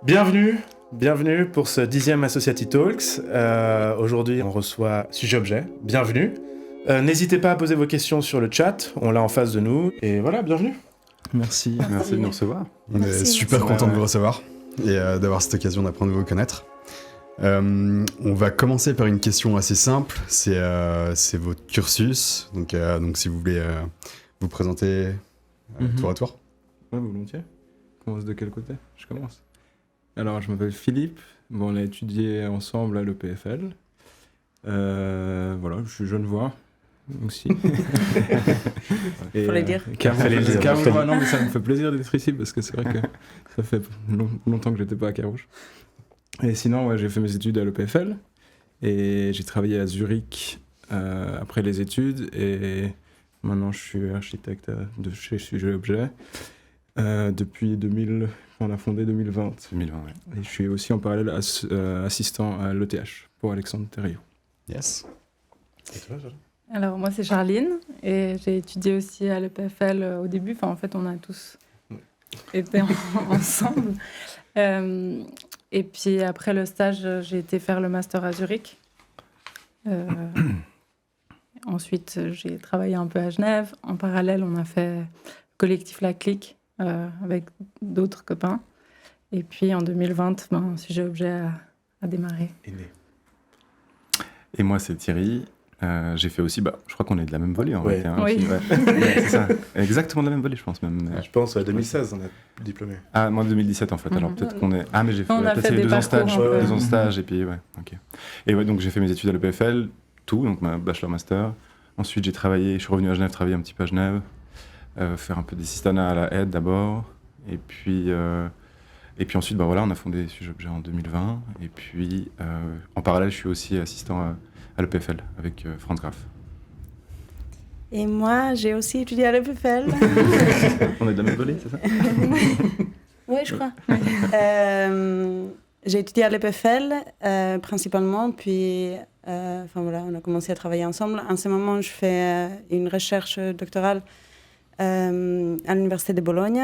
Bienvenue pour ce 10e Associati Talks. Aujourd'hui, on reçoit Sujet Objet. Bienvenue. N'hésitez pas à poser vos questions sur le chat, on l'a en face de nous. Et voilà, bienvenue. Merci de nous recevoir. On est super content de vous recevoir et d'avoir cette occasion d'apprendre à vous connaître. On va commencer par une question assez simple, c'est votre cursus. Donc si vous voulez vous présenter tour à tour. Ouais, volontiers. On commence de quel côté ? Je commence. Alors, je m'appelle Philippe. Bon, on a étudié ensemble à l'EPFL. Voilà, je suis genevois aussi. Faut le dire. Carouge, non, mais ça me fait plaisir d'être ici parce que c'est vrai que ça fait longtemps que j'étais pas à Carouge. Et sinon, ouais, j'ai fait mes études à l'EPFL et j'ai travaillé à Zurich après les études et maintenant je suis architecte de chez Sujet Objet depuis 2000. On a fondé 2020. 2020, ouais. Et je suis aussi en parallèle assistant à l'ETH pour Alexandre Thériault. Yes. Et toi, Charline ? Alors, moi, c'est Charline et j'ai étudié aussi à l'EPFL au début. Enfin, en fait, on a tous été ensemble. Et puis, après le stage, j'ai été faire le master à Zurich. Ensuite, j'ai travaillé un peu à Genève. En parallèle, on a fait le collectif La Clique avec d'autres copains. Et puis, en 2020, Sujet Objet a démarré. Et moi, c'est Thierry. J'ai fait aussi, je crois qu'on est de la même volée en Ouais. fait. Hein, Oui. aussi, ouais, c'est ça. Exactement de la même volée, je pense même. Je pense 2016, on a diplômé. Ah, moi 2017 en fait. Alors peut-être qu'on est. Ah, mais j'ai On a fait passé des 2 ans de stage. parcours un peu. 2 ans de stage et puis ouais, ok. Et ouais, donc j'ai fait mes études à l'EPFL, donc ma bachelor-master. Ensuite, je suis revenu à Genève, travailler un petit peu à Genève, faire un peu d'assistanat à la aide d'abord. Et puis ensuite, voilà, on a fondé Sujet Objet en 2020. Et puis, en parallèle, je suis aussi assistant à l'EPFL avec Franz Graf. Et moi, j'ai aussi étudié à l'EPFL. On est de la même volée, c'est ça ? Oui, je crois. J'ai étudié à l'EPFL principalement, puis on a commencé à travailler ensemble. En ce moment, je fais une recherche doctorale à l'Université de Bologne.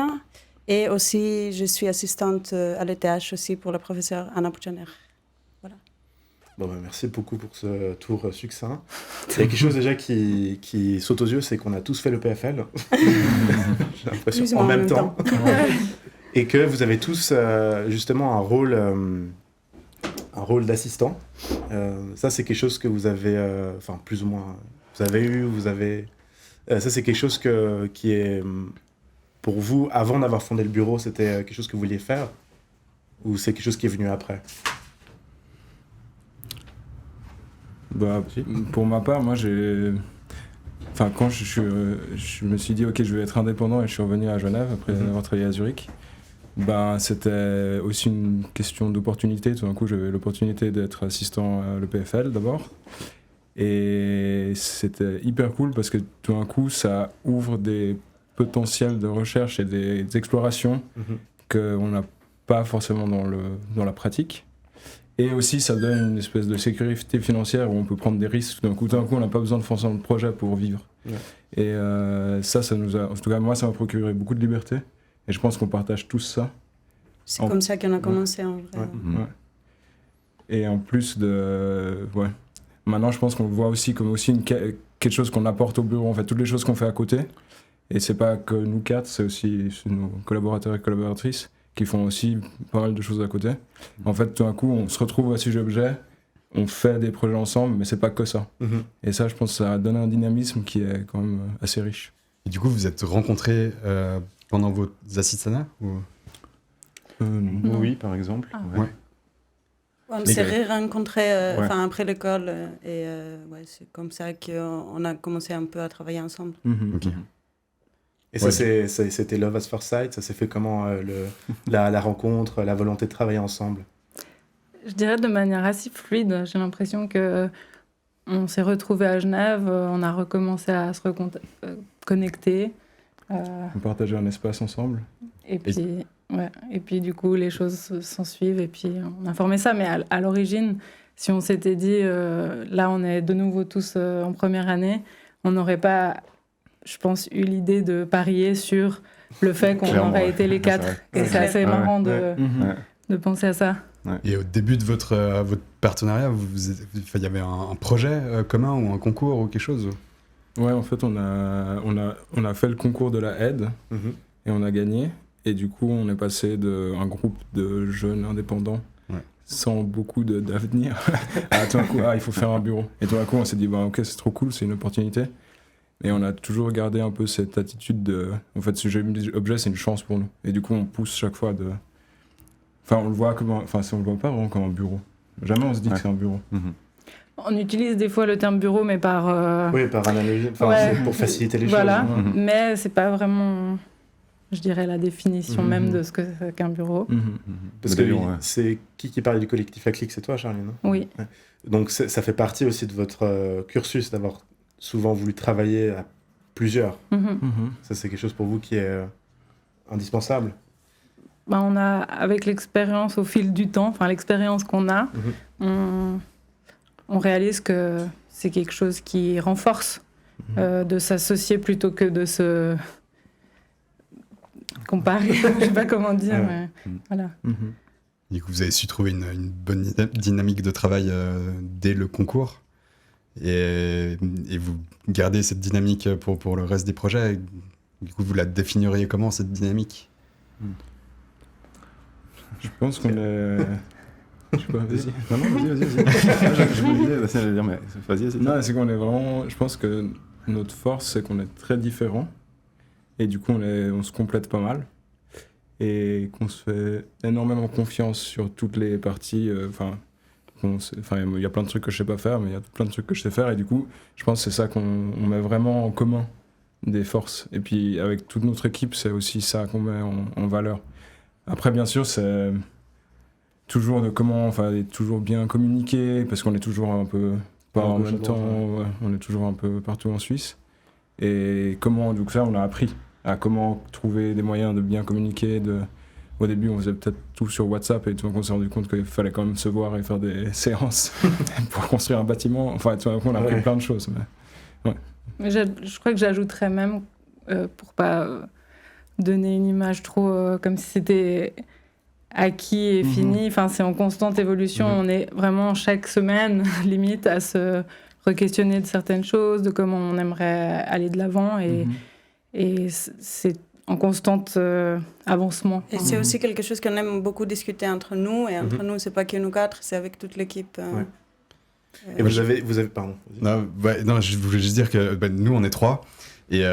Et aussi, je suis assistante à l'ETH aussi pour le professeur Anna Puchaner. Voilà. Merci beaucoup pour ce tour succinct. Il y a quelque chose déjà qui saute aux yeux, c'est qu'on a tous fait le PFL. J'ai l'impression, en même temps. Et que vous avez tous justement un rôle d'assistant. Ça, c'est quelque chose que vous avez, plus ou moins, vous avez eu, ça, c'est quelque chose qui est... Pour vous, avant d'avoir fondé le bureau, c'était quelque chose que vous vouliez faire ? Ou c'est quelque chose qui est venu après ? Pour ma part, moi, quand je me suis dit, ok, je vais être indépendant et je suis revenu à Genève après avoir travaillé à Zurich, c'était aussi une question d'opportunité. Tout d'un coup, j'avais l'opportunité d'être assistant à l'EPFL d'abord. Et c'était hyper cool parce que tout d'un coup, ça ouvre des potentiels de recherche et des explorations qu'on n'a pas forcément dans la pratique. Et aussi, ça donne une espèce de sécurité financière où on peut prendre des risques. D'un coup, on n'a pas besoin de forcer le projet pour vivre. Ouais. Et ça nous a... En tout cas, moi, ça m'a procuré beaucoup de liberté. Et je pense qu'on partage tous ça. C'est comme ça qu'on a commencé, en vrai. Ouais. Et en plus de... Ouais. Maintenant, je pense qu'on le voit aussi comme aussi quelque chose qu'on apporte au bureau. En fait, toutes les choses qu'on fait à côté. Et c'est pas que nous quatre, c'est aussi nos collaborateurs et collaboratrices qui font aussi pas mal de choses à côté. En fait, tout d'un coup, on se retrouve à Sujet Objet, on fait des projets ensemble, mais c'est pas que ça. Et ça, je pense que ça donne un dynamisme qui est quand même assez riche. Et du coup, vous êtes rencontrés pendant vos assistanats ou... Oui, par exemple. Ah. Ouais. On s'est rencontrés après l'école et c'est comme ça qu'on a commencé un peu à travailler ensemble. Okay. Et ça, c'était Love at First Sight. Ça s'est fait comment, la rencontre, la volonté de travailler ensemble ? Je dirais de manière assez fluide. J'ai l'impression qu'on s'est retrouvés à Genève, on a recommencé à se connecter. On partageait un espace ensemble. Et puis du coup, les choses s'en suivent et puis on a formé ça. Mais à l'origine, si on s'était dit, là, on est de nouveau tous en première année, on n'aurait pas... je pense, eu l'idée de parier sur le fait qu'on aurait été les quatre. Et c'est assez marrant de penser à ça. Et au début de votre partenariat, il y avait un projet commun ou un concours ou quelque chose? Ouais, en fait, on a fait le concours de la aide et on a gagné. Et du coup, on est passé d'un groupe de jeunes indépendants sans beaucoup d'avenir à tout d'un coup, il faut faire un bureau. Et tout d'un coup, on s'est dit, ok, c'est trop cool, c'est une opportunité. Et on a toujours gardé un peu cette attitude de... En fait, ce objet, c'est une chance pour nous. Et du coup, on pousse chaque fois de... Enfin, on le voit comme on le voit pas vraiment comme un bureau. Jamais on se dit que c'est un bureau. On utilise des fois le terme bureau, mais par... Oui, par analogie, c'est pour faciliter les voilà. choses. Mais c'est pas vraiment, je dirais, la définition même de ce que c'est qu'un bureau. Parce que c'est qui parlait du collectif à clic, c'est toi, Charlie, non? Oui. Ouais. Donc ça fait partie aussi de votre cursus d'avoir souvent voulu travailler à plusieurs. Ça, c'est quelque chose pour vous qui est indispensable. On a, avec l'expérience au fil du temps, enfin l'expérience qu'on a, on réalise que c'est quelque chose qui renforce de s'associer plutôt que de se comparer. Je sais pas comment dire, mais voilà. Du coup, vous avez su trouver une bonne dynamique de travail dès le concours et vous gardez cette dynamique pour le reste des projets. Du coup, vous la définiriez comment, cette dynamique? Je pense qu'on est... Je sais pas, vas-y. Non, vas-y. Je me dire, mais vas-y. Non, c'est qu'on est vraiment... Je pense que notre force, c'est qu'on est très différents. Et du coup, on se complète pas mal. Et qu'on se fait énormément confiance sur toutes les parties. Il y a plein de trucs que je sais pas faire, mais il y a plein de trucs que je sais faire. Et du coup, je pense que c'est ça qu'on met vraiment en commun, des forces. Et puis, avec toute notre équipe, c'est aussi ça qu'on met en valeur. Après, bien sûr, c'est toujours toujours bien communiquer, parce qu'on est toujours un peu, pas en même temps, on est toujours un peu partout en Suisse. Et donc ça, on a appris à comment trouver des moyens de bien communiquer. Au début, on faisait peut-être tout sur WhatsApp, et tout d'un coup, on s'est rendu compte qu'il fallait quand même se voir et faire des séances pour construire un bâtiment. Enfin, tout d'un coup, on a appris plein de choses. Mais je crois que j'ajouterais même, pour pas donner une image trop comme si c'était acquis et fini. Enfin, c'est en constante évolution. On est vraiment chaque semaine, limite, à se re-questionner de certaines choses, de comment on aimerait aller de l'avant. Et c'est en constante avancement. Et c'est aussi quelque chose qu'on aime beaucoup discuter entre nous. Et entre nous, c'est pas que nous quatre, c'est avec toute l'équipe. Et vous avez... Pardon. Non, je voulais juste dire que nous, on est 3. Et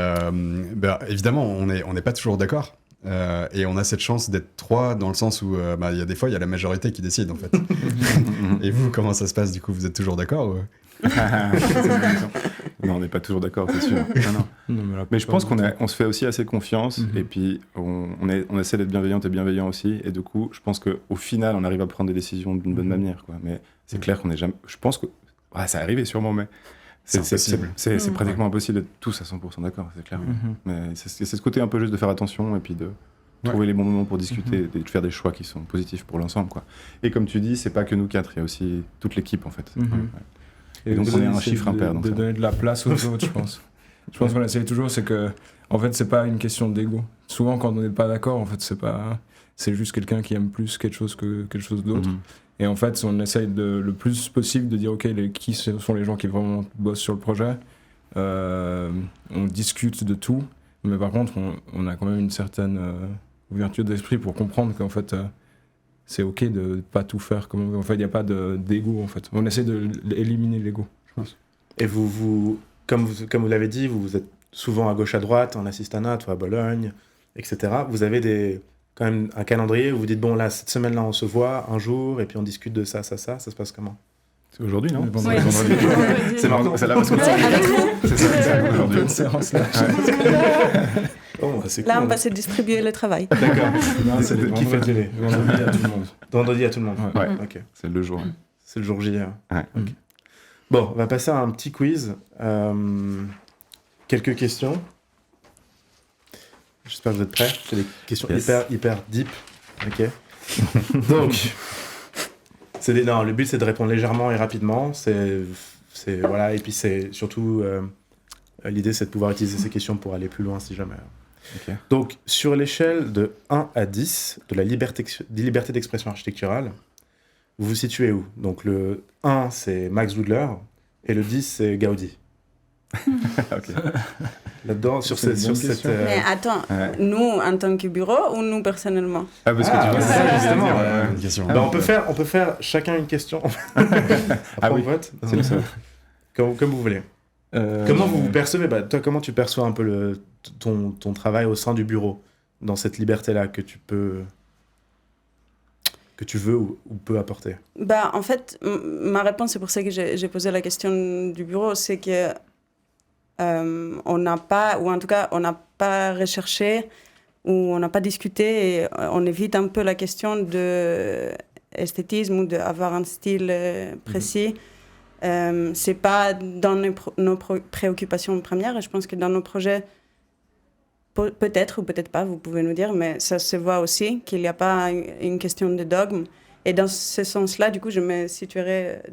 évidemment, on n'est pas toujours d'accord. Et on a cette chance d'être 3 dans le sens où y a des fois, il y a la majorité qui décide, en fait. Et vous, comment ça se passe, du coup? Vous êtes toujours d'accord ou... Non, on n'est pas toujours d'accord, c'est sûr. Non. Mais je pense qu'on se fait aussi assez confiance, et puis on essaie d'être bienveillante et bienveillant aussi, et du coup, je pense qu'au final, on arrive à prendre des décisions d'une bonne manière, quoi. Mais c'est clair qu'on n'est jamais... Je pense que... ça arrive sûrement, mais... C'est pratiquement impossible d'être tous à 100% d'accord, c'est clair. Mais c'est ce côté un peu juste de faire attention, et puis de trouver les bons moments pour discuter, et de faire des choix qui sont positifs pour l'ensemble, quoi. Et comme tu dis, c'est pas que nous 4, il y a aussi toute l'équipe, en fait. Et donc on est un chiffre impair. De donner de la place aux autres, je pense. Je pense qu'on essaye toujours, c'est que, en fait, c'est pas une question d'ego. Souvent, quand on n'est pas d'accord, en fait, c'est juste quelqu'un qui aime plus quelque chose que quelque chose d'autre. Et en fait, on essaye le plus possible de dire, ok, qui sont les gens qui vraiment bossent sur le projet. On discute de tout, mais par contre, on a quand même une certaine ouverture d'esprit pour comprendre qu'en fait, c'est ok de pas tout faire. En fait, il n'y a pas d'ego, en fait. On essaie d'éliminer l'ego, je pense. Et comme vous l'avez dit, vous êtes souvent à gauche, à droite, en assistanat, toi à Bologne, etc. Vous avez quand même un calendrier où vous dites, bon, là, cette semaine-là, on se voit un jour, et puis on discute de ça se passe comment? C'est aujourd'hui, non? Oui. C'est marrant, c'est là parce que c'est ça, aujourd'hui. Une séance là. Oh, c'est cool, Là, on va se distribuer le travail. D'accord. C'est le qui fait le télé. Vendredi à tout le monde. Vendredi à tout le monde. Ouais. Ok. C'est le jour. C'est le jour J. Ouais. Okay. Bon, on va passer à un petit quiz. Quelques questions. J'espère que vous êtes prêts. C'est des questions hyper deep. Ok. Donc, le but c'est de répondre légèrement et rapidement. Voilà, et puis c'est surtout l'idée c'est de pouvoir utiliser ces questions pour aller plus loin si jamais. Ok. Donc, sur l'échelle de 1 à 10 de la liberté d'expression architecturale, vous vous situez où? Donc, le 1, c'est Max Ludler, et le 10, c'est Gaudi. Ok. Là-dedans, sur C'est une cette... bonne Sur cette question. Mais attends, Ouais. nous en tant que bureau ou nous personnellement? Ah, parce que Ah, tu vois, c'est c'est ça, ça, justement, justement. Ouais, bonne question. Ben, on peut faire chacun une question. Après, Ah oui. on vote. C'est le seul. Comme vous voulez. Comment vous percevez, toi, comment tu perçois un peu ton travail au sein du bureau, dans cette liberté-là que tu veux ou peux apporter? Bah, en fait, ma réponse, c'est pour ça que j'ai posé la question du bureau, c'est que on n'a pas, ou en tout cas, on n'a pas recherché ou on n'a pas discuté et on évite un peu la question de esthétisme ou d'avoir un style précis. C'est pas dans nos préoccupations premières et je pense que dans nos projets, peut-être ou peut-être pas, vous pouvez nous dire, mais ça se voit aussi qu'il n'y a pas une question de dogme. Et dans ce sens-là, du coup, je me situerais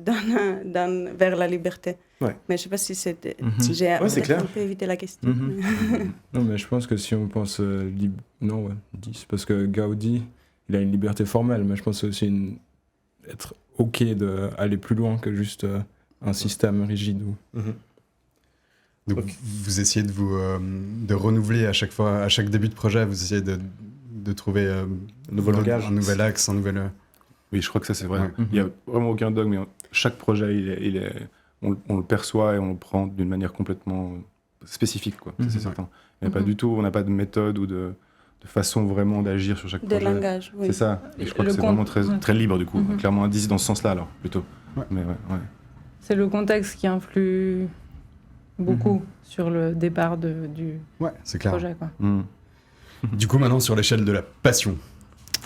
vers la liberté. Ouais. Mais je ne sais pas si c'était. Mhm. Si j'ai Ouais, c'est peut-être clair. un peu évité la question. Mhm. Non, mais je pense que si on pense... non, ouais, 10. Parce que Gaudi, il a une liberté formelle, mais je pense aussi être OK d'aller plus loin que juste un système rigide. Mhm. Donc Ok. vous essayez de renouveler à chaque fois, à chaque début de projet, vous essayez de trouver Nouveau langage. un nouvel axe, un nouvel... Oui, je crois que ça, c'est vrai. Ouais. Il n'y a vraiment aucun dogme, mais chaque projet, on le perçoit et on le prend d'une manière complètement spécifique, quoi. Ça, Mhm. c'est certain. Il n'y a pas du tout, on n'a pas de méthode ou de façon vraiment d'agir sur chaque De projet. langage, oui. C'est ça. Et je crois Le que c'est con- vraiment très, ouais. très libre, du coup. Mhm. Clairement un 10 dans ce sens-là, alors, plutôt. Ouais. Mais ouais. C'est le contexte qui influe beaucoup sur le départ du Ouais, c'est clair. projet, quoi. Mm. Du coup, maintenant, sur l'échelle de la passion,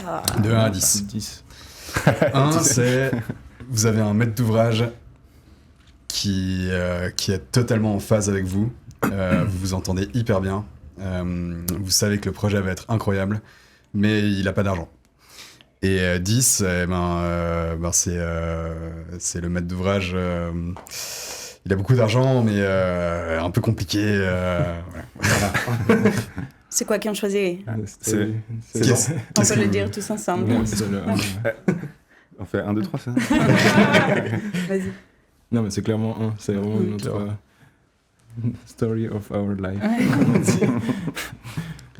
Ah. de 1 à 10. 10. 1, c'est... Vous avez un maître d'ouvrage qui est totalement en phase avec vous. Vous vous entendez hyper bien. Vous savez que le projet va être incroyable, mais il n'a pas d'argent. Et 10, c'est le maître d'ouvrage. Il a beaucoup d'argent, mais un peu compliqué. Voilà. C'est quoi qu'on choisit? C'est- Qu'est-ce On qu'est-ce peut le que- dire tous ensemble. Ouais, c'est le- On fait 1, 2, 3, c'est ça? Vas-y. Non, mais c'est clairement un. C'est vraiment Oui, notre clairement. story of our life.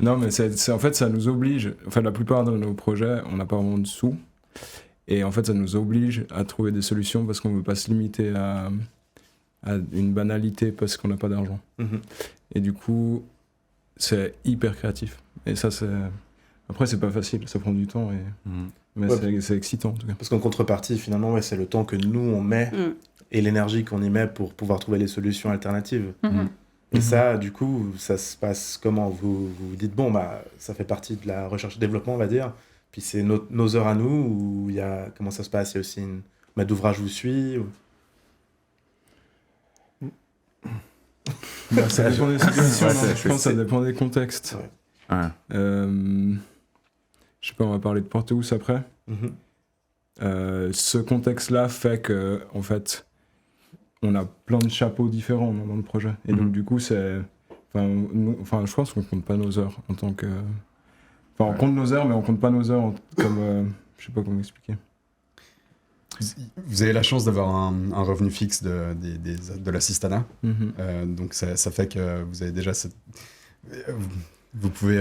Non, mais en fait, ça nous oblige. Enfin, la plupart de nos projets, on n'a pas vraiment de sous. Et en fait, ça nous oblige à trouver des solutions parce qu'on ne veut pas se limiter à une banalité parce qu'on n'a pas d'argent. Mhm. Et du coup, c'est hyper créatif. Et ça, c'est. Après, c'est pas facile, ça prend du temps. Mm. Mais Ouais. c'est excitant en tout cas. Parce qu'en contrepartie, finalement, ouais, c'est le temps que nous, on met et l'énergie qu'on y met pour pouvoir trouver les solutions alternatives. Mhm. Et Mhm. ça, du coup, ça se passe comment? Vous vous dites, bon, bah, ça fait partie de la recherche et développement, on va dire. Puis c'est nos heures à nous, ou il y a, comment ça se passe? Il y a aussi une maître d'ouvrage vous suit ou... Bah, ça dépend des situations. Ouais, non, je pense que ça dépend des contextes. Ouais. Ouais. Je sais pas, on va parler de Porteous après. Mhm. Ce contexte-là fait que, en fait, on a plein de chapeaux différents dans le projet. Et donc, du coup, c'est. Enfin, je pense qu'on compte pas nos heures en tant que. Enfin, on compte nos heures, mais on compte pas nos heures comme. Je sais pas comment expliquer. Vous avez la chance d'avoir un revenu fixe de l'assistanat. Mhm. Donc ça fait que vous avez déjà cette... Vous pouvez...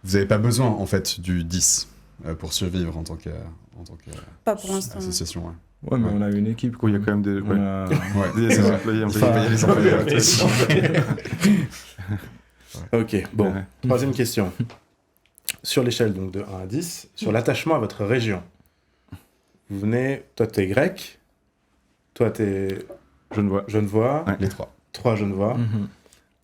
vous n'avez pas besoin, en fait, du 10 pour survivre en tant que Pas pour l'instant. association. Ouais. Ouais, mais Ouais. on a une équipe. Il y a quand même des, On a- Ouais, des c'est vrai. employés. Il faut payer les employés. Ouais. Ok, bon. Ouais. Troisième question. Sur l'échelle donc, de 1 à 10, sur l'attachement à votre région. Vous venez, toi t'es grec, toi t'es Je ne vois. genevois, Ouais. Les trois. 3 genevois. Mhm.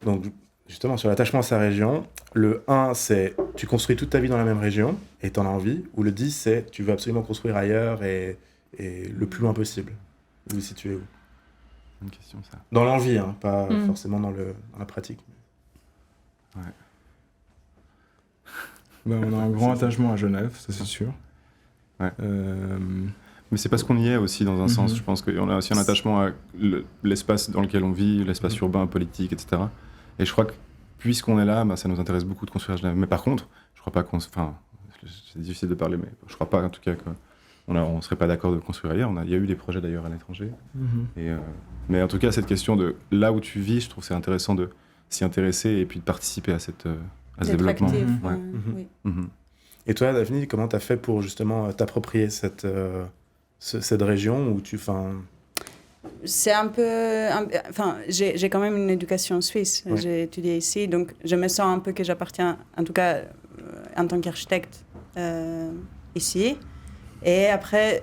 Donc justement sur l'attachement à sa région, le 1 c'est tu construis toute ta vie dans la même région et t'en as envie, ou le 10 c'est tu veux absolument construire ailleurs et le plus loin possible. Vous vous situez où? Une question, ça. Dans l'envie, hein, pas Mm. forcément dans la pratique. Bah, on a un grand attachement à Genève, ça c'est sûr. Ouais. Euh, Mais c'est parce qu'on y est aussi, dans un Mhm. sens. Je pense qu'on a aussi un attachement à l'espace dans lequel on vit, l'espace urbain, politique, etc. Et je crois que puisqu'on est là, ça nous intéresse beaucoup de construire à Genève. Mais par contre, je crois pas c'est difficile de parler, mais je crois pas en tout cas qu'on serait pas d'accord de construire ailleurs. Il y a eu des projets d'ailleurs à l'étranger. Mais en tout cas, cette question de là où tu vis, je trouve que c'est intéressant de s'y intéresser et puis de participer à ce développement. Actif, Ouais. oui. Et toi, Daphne, comment tu as fait pour justement t'approprier cette région où C'est un peu... Enfin, j'ai quand même une éducation suisse. Ouais. J'ai étudié ici, donc je me sens un peu que j'appartiens, en tout cas en tant qu'architecte, ici. Et après,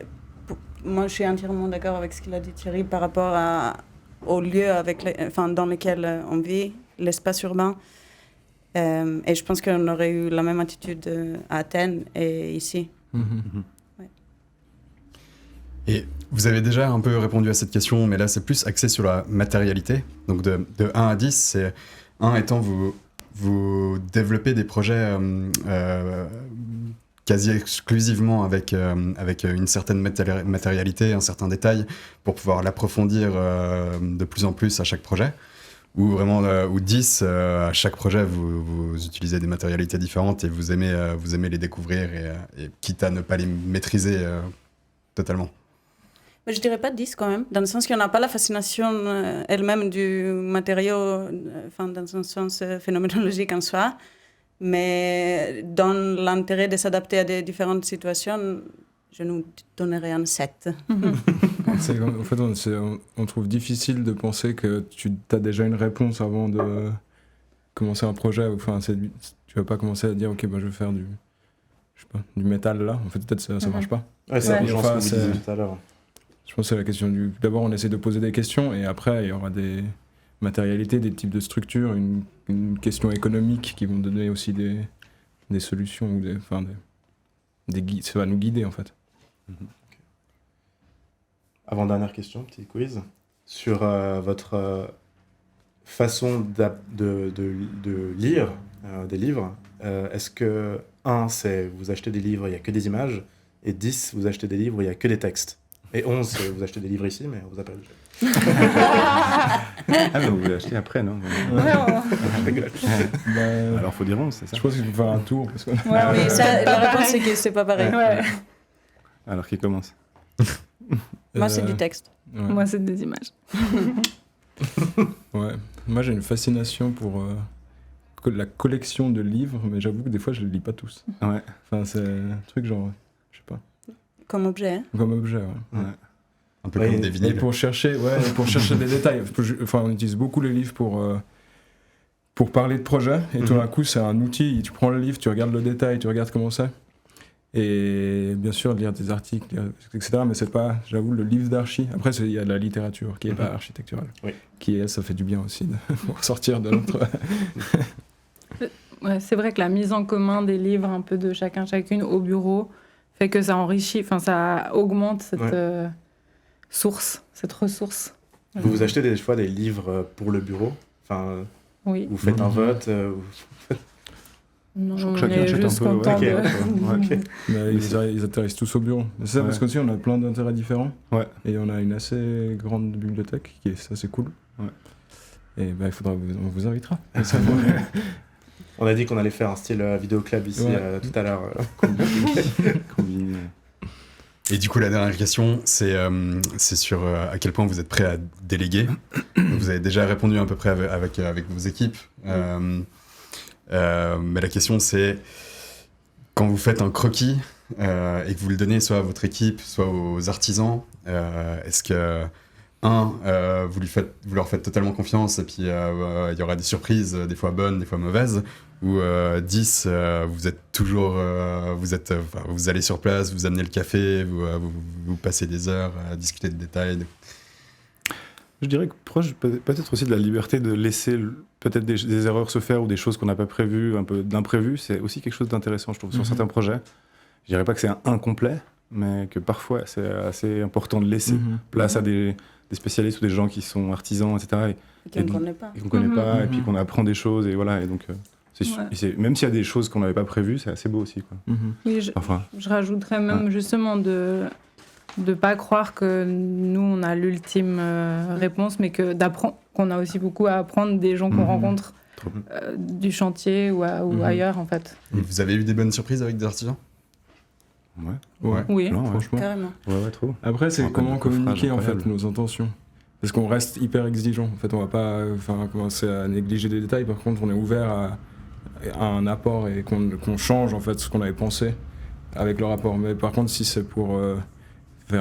moi, je suis entièrement d'accord avec ce qu'il a dit Thierry par rapport au lieu dans lequel on vit, l'espace urbain. Et je pense qu'on aurait eu la même attitude à Athènes et ici. Ouais. Et vous avez déjà un peu répondu à cette question, mais là c'est plus axé sur la matérialité. Donc de 1 à 10, c'est 1 étant vous développez des projets quasi exclusivement avec une certaine matérialité, un certain détail, pour pouvoir l'approfondir de plus en plus à chaque projet. Ou vraiment, ou 10, à chaque projet, vous utilisez des matérialités différentes et vous aimez les découvrir et quitte à ne pas les maîtriser totalement. Mais je dirais pas 10 quand même, dans le sens qu'il n'y en a pas la fascination elle-même du matériau, dans un sens phénoménologique en soi, mais dans l'intérêt de s'adapter à des différentes situations, je nous donnerais un 7. En fait, on trouve difficile de penser que tu as déjà une réponse avant de commencer un projet. Enfin, tu vas pas commencer à dire, ok, je vais faire du métal là. En fait, peut-être ça marche pas. Ouais, c'est Ouais. ce que vous disiez tout à l'heure. Je pense que c'est la question D'abord, on essaie de poser des questions et après, il y aura des matérialités, des types de structures, une question économique qui vont donner aussi des solutions ou des guides. Ça va nous guider en fait. Avant-dernière question, petit quiz. Sur votre façon de lire des livres, est-ce que 1, c'est vous achetez des livres, il n'y a que des images, et 10, vous achetez des livres, il n'y a que des textes. Et 11, c'est vous achetez des livres ici, mais on vous appelle. Mais vous l'achetez après, non? Je rigole. Alors, faut dire 11, c'est ça? Je pense qu'il faut faire un tour. Parce que... Oui, la réponse c'est que c'est pas pareil. Ouais. Alors, qui commence? Moi, c'est du texte. Ouais. Moi, c'est des images. Ouais. Moi, j'ai une fascination pour la collection de livres, mais j'avoue que des fois, je les lis pas tous. Ouais. Enfin, c'est un truc genre, je sais pas, Comme objet. comme objet. Ouais. Ouais. Un peu Ouais, comme des Et vinyles. pour chercher des détails. Enfin, on utilise beaucoup les livres pour parler de projet. Et tout d'un coup, c'est un outil. Tu prends le livre, tu regardes le détail, tu regardes comment c'est. Et bien sûr, lire des articles, etc. Mais c'est pas, j'avoue, le livre d'archi. Après, il y a de la littérature qui est pas architecturale. Oui. Ça fait du bien aussi pour sortir de notre... Ouais, c'est vrai que la mise en commun des livres, un peu de chacune au bureau, fait que ça enrichit, ça augmente cette source, cette ressource. Vous achetez des fois des livres pour le bureau. Oui. Vous faites un vote. Non, Je crois que on chacun est achète un juste peu, content ouais, de... ok. Mais ils atterrissent tous au bureau. Mais c'est ça, parce qu'aussi, on a plein d'intérêts différents. Ouais. Et on a une assez grande bibliothèque, ça c'est cool. Ouais. Et on vous invitera. On a dit qu'on allait faire un style vidéo club ici tout à l'heure. Combiné. Et du coup, la dernière question, c'est sur à quel point vous êtes prêt à déléguer. Vous avez déjà répondu à peu près avec vos équipes. Mais la question, c'est quand vous faites un croquis et que vous le donnez soit à votre équipe, soit aux artisans, est-ce que vous leur faites totalement confiance et puis il y aura des surprises, des fois bonnes, des fois mauvaises, ou 10, vous êtes toujours, vous allez sur place, vous amenez le café, vous passez des heures à discuter de détails. Je dirais que proche peut-être aussi de la liberté de laisser peut-être des erreurs se faire ou des choses qu'on n'a pas prévues, un peu d'imprévues, c'est aussi quelque chose d'intéressant, je trouve, sur certains projets. Je dirais pas que c'est un incomplet, mais que parfois c'est assez important de laisser place à des spécialistes ou des gens qui sont artisans, etc. Et qu'on ne connaît pas. Et qu'on connaît pas, et puis qu'on apprend des choses, et voilà. Et donc, même s'il y a des choses qu'on n'avait pas prévues, c'est assez beau aussi, quoi. Oui, je rajouterais même justement de ne pas croire que nous, on a l'ultime réponse, mais qu'on a aussi beaucoup à apprendre des gens qu'on rencontre du chantier ou ailleurs, en fait. Et vous avez eu des bonnes surprises avec des artisans? Ouais. Oui, Non, ouais. Franchement. Carrément. Ouais, trop. Après, c'est Un comment code de coffrage communiquer en fait incroyable. nos intentions. Parce qu'on reste hyper exigeant. En fait, on va pas commencer à négliger des détails. Par contre, on est ouvert à un apport et qu'on change en fait ce qu'on avait pensé avec le rapport. Mais par contre, si c'est pour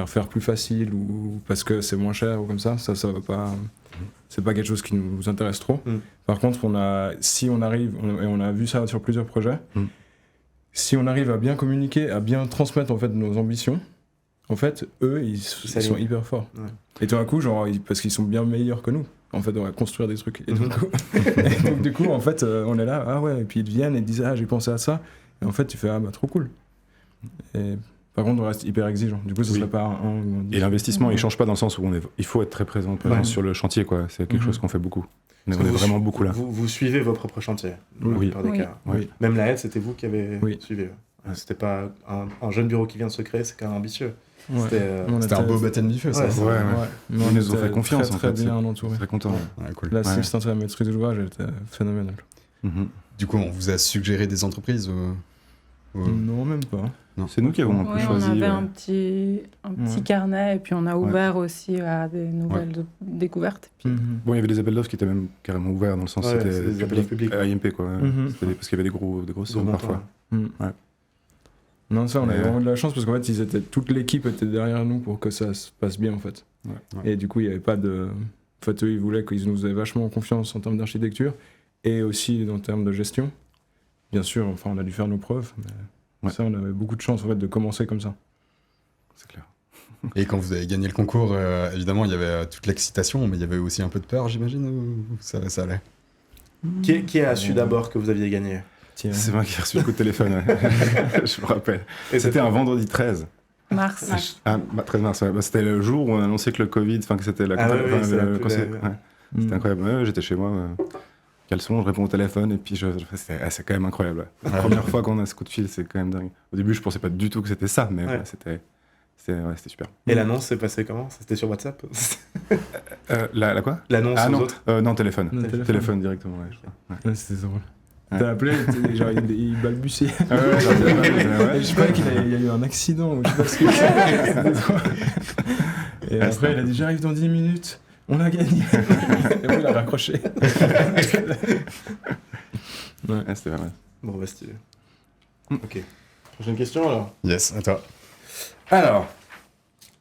faire plus facile ou parce que c'est moins cher ou comme ça va pas. C'est pas quelque chose qui nous intéresse trop. Par contre, si on arrive, et on a vu ça sur plusieurs projets, si on arrive à bien communiquer, à bien transmettre en fait nos ambitions, en fait, eux, ils sont hyper forts. Ouais. Et tout d'un coup, parce qu'ils sont bien meilleurs que nous, en fait, on va construire des trucs. Et donc, du coup, en fait, on est là, ah ouais, et puis ils viennent et ils disent, ah, j'ai pensé à ça. Et en fait, tu fais, ah bah, trop cool. Et par contre, on reste hyper exigeant. Du coup, ce serait pas un ou un 10. Et l'investissement, il change pas dans le sens où il faut être très présent sur le chantier, quoi. C'est quelque chose qu'on fait beaucoup. On est vraiment beaucoup là. Vous suivez vos propres chantiers, Oui. par des Oui. cas. Oui. Même la aide, c'était vous qui avez Oui. suivi. C'était pas un jeune bureau qui vient de se créer, c'est quand même ambitieux. Ouais. C'était, C'était un beau baptême du feu, ça. Ouais, Ouais. Mais Ils on nous ont était fait confiance, très, en très fait. bien entourés. Très content. Ouais, cool. L'assistance à la maîtrise d'ouvrage était phénoménale. Mhm. Du coup, on vous a suggéré des entreprises Non, même pas. C'est nous qui avons un peu Oui, on choisi. avait un petit Ouais. carnet et puis on a ouvert aussi à des nouvelles découvertes. Puis Bon, il y avait des appels d'offres qui étaient même carrément ouverts dans le sens Ouais, c'était c'est des appels d'offres publics. IMP quoi. Mhm. C'était parce qu'il y avait des grosses sommes parfois. Non, ça, on avait Ouais. vraiment de la chance parce qu'en fait, toute l'équipe était derrière nous pour que ça se passe bien, en fait. Ouais. Et du coup, il n'y avait pas de. En fait, eux, ils voulaient qu'ils nous aient vachement confiance en termes d'architecture et aussi en termes de gestion. Bien sûr, enfin, on a dû faire nos preuves, mais ça, on avait beaucoup de chance, en fait, de commencer comme ça. C'est clair. Et quand vous avez gagné le concours, évidemment, il y avait toute l'excitation, mais il y avait aussi un peu de peur, j'imagine, ou ça allait? Qui a su d'abord que vous aviez gagné? Tiens. C'est moi qui ai reçu le coup de téléphone. Ouais. Je me rappelle. Et C'était un vendredi 13. mars. Ah, 13 mars, ouais. Bah, c'était le jour où on a annoncé que le Covid, enfin que c'était la Ah ouais, enfin, oui, c'est le- la plus quand belle, c'est- ouais. ouais. C'était incroyable. Ouais, j'étais chez moi, caleçon, je réponds au téléphone et puis c'est quand même incroyable. Ouais. La première fois qu'on a ce coup de fil, c'est quand même dingue. Au début, je pensais pas du tout que c'était ça, mais Ouais. c'était super. Et l'annonce s'est passée comment? C'était sur WhatsApp? La quoi? L'annonce Ah aux non, autres? non, téléphone. Non, Téléphone directement, ouais, je crois. Ouais. Ouais, c'était drôle. Ouais. T'as appelé, genre, il balbutiait. Ah ouais, genre, Et je crois qu'il y a eu un accident ou je sais pas ce que c'est. C'était drôle. Et Ah, après, il a dit j'arrive dans 10 minutes, on a gagné. Et après, il a raccroché. Ouais, c'était pas mal. Bon, bah, stylé. Ok. Prochaine question alors. Yes, à toi. Alors,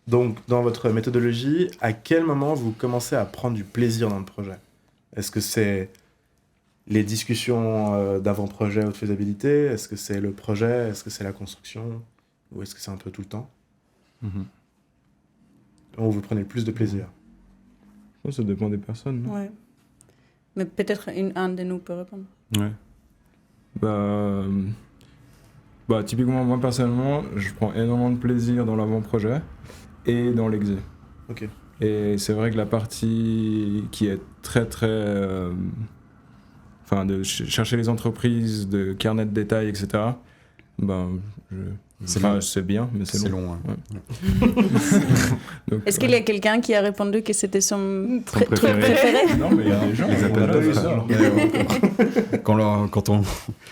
donc, dans votre méthodologie, à quel moment vous commencez à prendre du plaisir dans le projet? Est-ce que c'est les discussions d'avant-projet ou de faisabilité? Est-ce que c'est le projet? Est-ce que c'est la construction? Ou est-ce que c'est un peu tout le temps? Mhm. Où vous prenez le plus de plaisir? Je pense que ça dépend des personnes. non Ouais. Mais peut-être un de nous peut répondre. Ouais. Bah, typiquement, moi personnellement, je prends énormément de plaisir dans l'avant-projet et dans l'exé. Ok. Et c'est vrai que la partie qui est très enfin, de chercher les entreprises, de carnet de détails, etc. Ben, c'est bien, mais c'est long. long. Donc, Est-ce qu'il y a quelqu'un qui a répondu que c'était son préféré. truc préféré? Non, mais il y a des gens. Les appels on a d'offres. eu ça.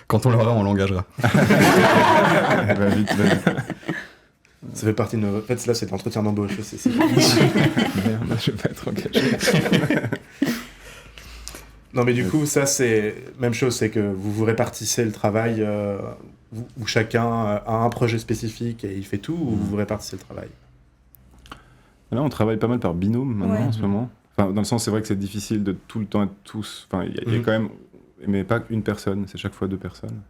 Quand on l'aura, on l'engagera. Va vite, va vite. Ça fait partie de nos... En fait, là, c'est l'entretien d'embauche. C'est Merde, je vais pas être engagé. Non, mais du coup, ça, c'est... Même chose, c'est que vous vous répartissez le travail, où chacun a un projet spécifique et il fait tout, ou vous vous répartissez le travail? Là, on travaille pas mal par binôme maintenant Ouais. en ce moment. Enfin, dans le sens, c'est vrai que c'est difficile de tout le temps être tous. Enfin, il y a Mhm. quand même, mais pas une personne, c'est chaque fois deux personnes.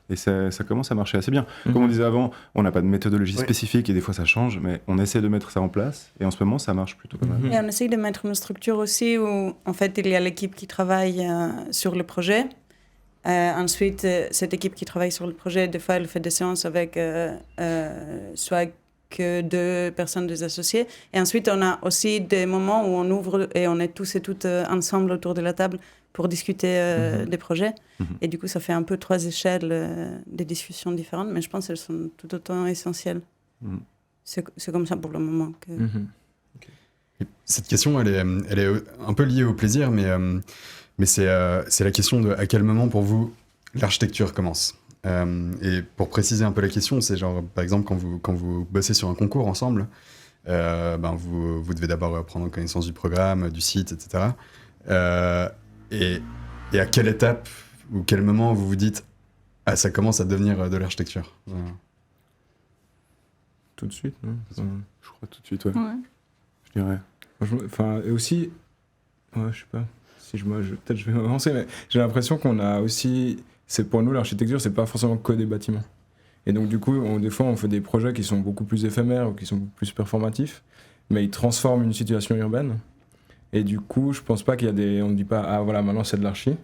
Et ça commence à marcher assez bien. Comme on disait avant, on n'a pas de méthodologie Oui. spécifique et des fois ça change, mais on essaie de mettre ça en place. Et en ce moment, ça marche plutôt pas mal. Mhm. Et on essaye de mettre une structure aussi où, en fait, il y a l'équipe qui travaille sur le projet. Ensuite, cette équipe qui travaille sur le projet, des fois, elle fait des séances avec soit que deux personnes, des associés. Et ensuite, on a aussi des moments où on ouvre et on est tous et toutes ensemble autour de la table pour discuter des projets. Mhm. Et du coup, ça fait un peu 3 échelles des discussions différentes, mais je pense qu'elles sont tout autant essentielles. Mhm. C'est comme ça pour le moment. Que... Mhm. Cette question, elle est un peu liée au plaisir, mais Mais c'est la question de à quel moment pour vous l'architecture commence. Et pour préciser un peu la question, c'est genre, par exemple, quand vous bossez sur un concours ensemble, vous devez d'abord prendre connaissance du programme, du site, etc. Et à quelle étape ou quel moment vous vous dites « Ah, ça commence à devenir de l'architecture ». Tout de suite, non Je crois tout de suite, ouais. Ouais. Je dirais. Enfin, et aussi, ouais, je sais pas, si peut-être je vais m'avancer, mais j'ai l'impression qu'on a aussi, c'est pour nous l'architecture, c'est pas forcément que des bâtiments. Et donc du coup, des fois, on fait des projets qui sont beaucoup plus éphémères ou qui sont beaucoup plus performatifs, mais ils transforment une situation urbaine. Et du coup, je pense pas qu'il y a des, on ne dit pas, ah voilà, maintenant c'est de l'archi.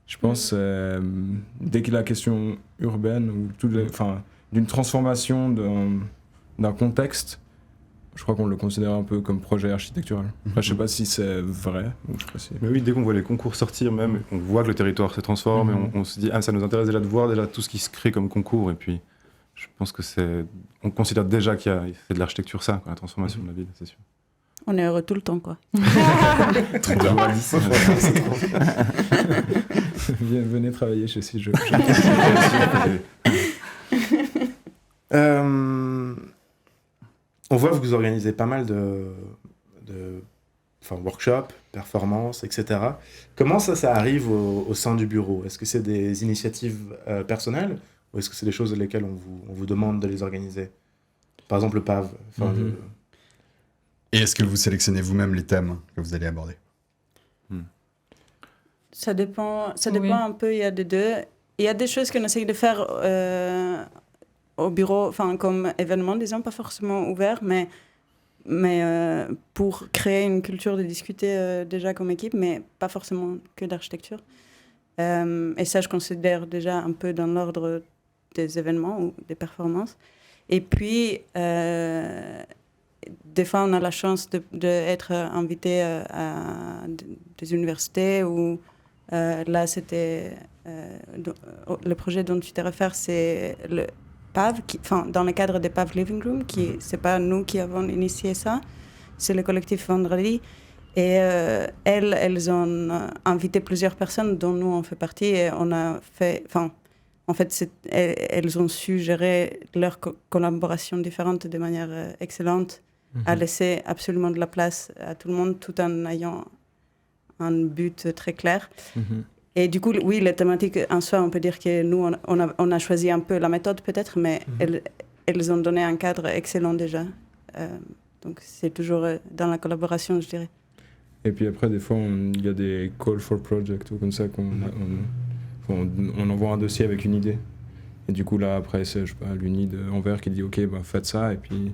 Je pense, dès qu'il y a la question urbaine ou d'une transformation d'un contexte, je crois qu'on le considère un peu comme projet architectural. Après, je sais pas si c'est vrai. Ou je sais pas si... Mais oui, dès qu'on voit les concours sortir, même, on voit que le territoire se transforme et on se dit, ah, ça nous intéresse déjà de voir déjà tout ce qui se crée comme concours. Et puis, je pense que on considère déjà qu'il y a c'est de l'architecture, ça, quoi, la transformation de la ville, c'est sûr. On est heureux tout le temps, quoi. Trop bien. Venez travailler chez ces jeux. On voit que vous organisez pas mal de workshops, performances, etc. Comment ça arrive au sein du bureau? Est-ce que c'est des initiatives personnelles ou est-ce que c'est des choses lesquelles on vous demande de les organiser? Par exemple, le PAV. Et est-ce que vous sélectionnez vous-même les thèmes que vous allez aborder? Ça dépend Oui. un peu, il y a des deux. Il y a des choses qu'on essaye de faire au bureau, comme événement, disons, pas forcément ouvert, mais pour créer une culture de discuter déjà comme équipe, mais pas forcément que d'architecture. Et ça, je considère déjà un peu dans l'ordre des événements ou des performances. Et puis, des fois, on a la chance d'être invité à des universités où là, c'était le projet dont tu te réfères, c'est le PAV, dans le cadre des PAV Living Room, c'est pas nous qui avons initié ça, c'est le collectif Vendredi. Et elles ont invité plusieurs personnes dont nous on fait partie et on a fait, en fait, elles ont su gérer leurs collaborations différentes de manière excellente, à laisser absolument de la place à tout le monde tout en ayant un but très clair. Et du coup, oui, les thématiques en soi, on peut dire que nous, on a choisi un peu la méthode peut-être, mais elles ont donné un cadre excellent déjà. Donc c'est toujours dans la collaboration, je dirais. Et puis après, des fois, il y a des call for project ou comme ça on envoie un dossier avec une idée. Et du coup, là, après, c'est, je sais pas, l'UNI d'Anvers qui dit « Ok, faites ça », et puis...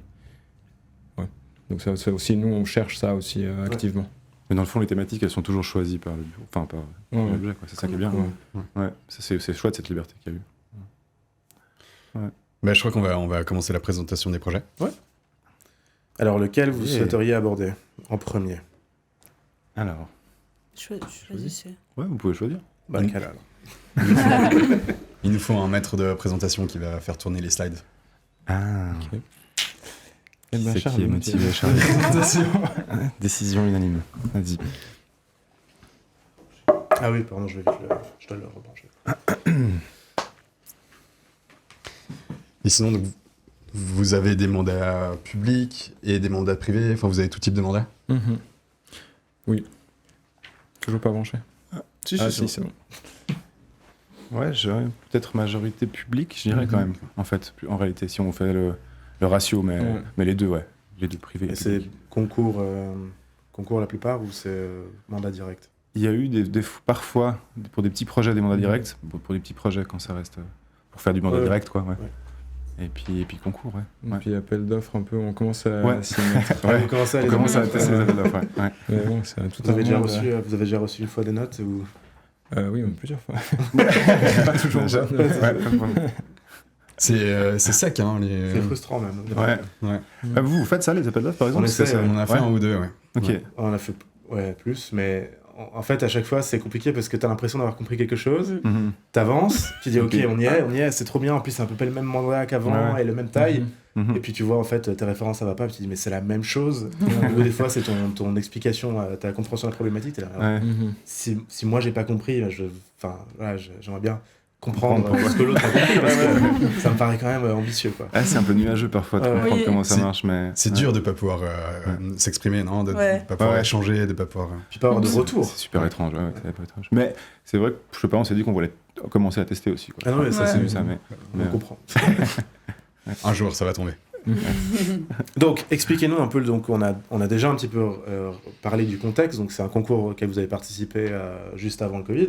Ouais. Donc ça aussi, nous, on cherche ça aussi activement. Mais dans le fond, les thématiques, elles sont toujours choisies par le bureau, par l'objet, quoi. C'est ça qui est bien. Ouais. C'est chouette, cette liberté qu'il y a eu. Je crois qu'on va commencer la présentation des projets. Ouais. Alors, lequel vous souhaiteriez aborder en premier? Alors... Choisissez. Ouais, vous pouvez choisir. Quel alors? Il nous faut un maître de présentation qui va faire tourner les slides. Ah, ok. C'est Charles, qui est motivé, Charles. Décision unanime. Vas-y. Ah oui, pardon, je dois le rebrancher. Et sinon, donc, vous avez des mandats publics et des mandats privés, vous avez tout type de mandats? Oui. Toujours pas branché? Si, c'est bon. Ouais, j'aurais peut-être majorité publique, je dirais quand même. En fait, en réalité, si on fait le ratio, mais les deux, ouais. Les deux privés. Et c'est concours la plupart ou c'est mandat direct? Il y a eu parfois, pour des petits projets, des mandats directs. Pour des petits projets, quand ça reste pour faire du mandat direct, quoi. Ouais. Et puis concours, ouais. Et puis appel d'offres un peu, on commence à s'y mettre. On commence à tester les appels d'offres, ouais. Mais bon, c'est tout vous avez déjà reçu une fois des notes ou... Oui, plusieurs fois. Pas toujours. C'est sec, hein. C'est frustrant même. Ouais. Vous faites ça, les appels d'offres, par exemple? On en a fait un ou deux, ouais. Ok. On a fait plus, mais en fait, à chaque fois, c'est compliqué parce que tu as l'impression d'avoir compris quelque chose. Mhm. T'avances, tu dis ok, on y est, c'est trop bien. En plus, c'est à peu près le même mandat qu'avant Ouais. et le même taille. Mhm. Et puis tu vois, en fait, tes références, ça va pas. Puis tu dis, mais c'est la même chose. Ou des fois, c'est ton explication, ta compréhension de la problématique. T'es là, Ouais. si moi, j'ai pas compris, j'aimerais bien comprendre Comprendre ce que l'autre a compris. Parce que ça me paraît quand même ambitieux, quoi. Ah, c'est un peu nuageux parfois de Ouais. comprendre Oui. comment ça C'est- marche, mais... C'est ouais. dur de pas pouvoir s'exprimer, non? De Ouais. pas pouvoir Ouais. échanger, de pas pouvoir. Puis pas avoir de retour. C'est super étrange, ouais, c'est un peu étrange. Mais c'est vrai que, je sais pas, on s'est dit qu'on voulait commencer à tester aussi, quoi. Ah non, mais ça, Ouais. c'est vu ça, mais... on comprend. Un jour, ça va tomber. Donc, expliquez-nous un peu. Donc, on a déjà un petit peu parlé du contexte. Donc, c'est un concours auquel vous avez participé juste avant le Covid,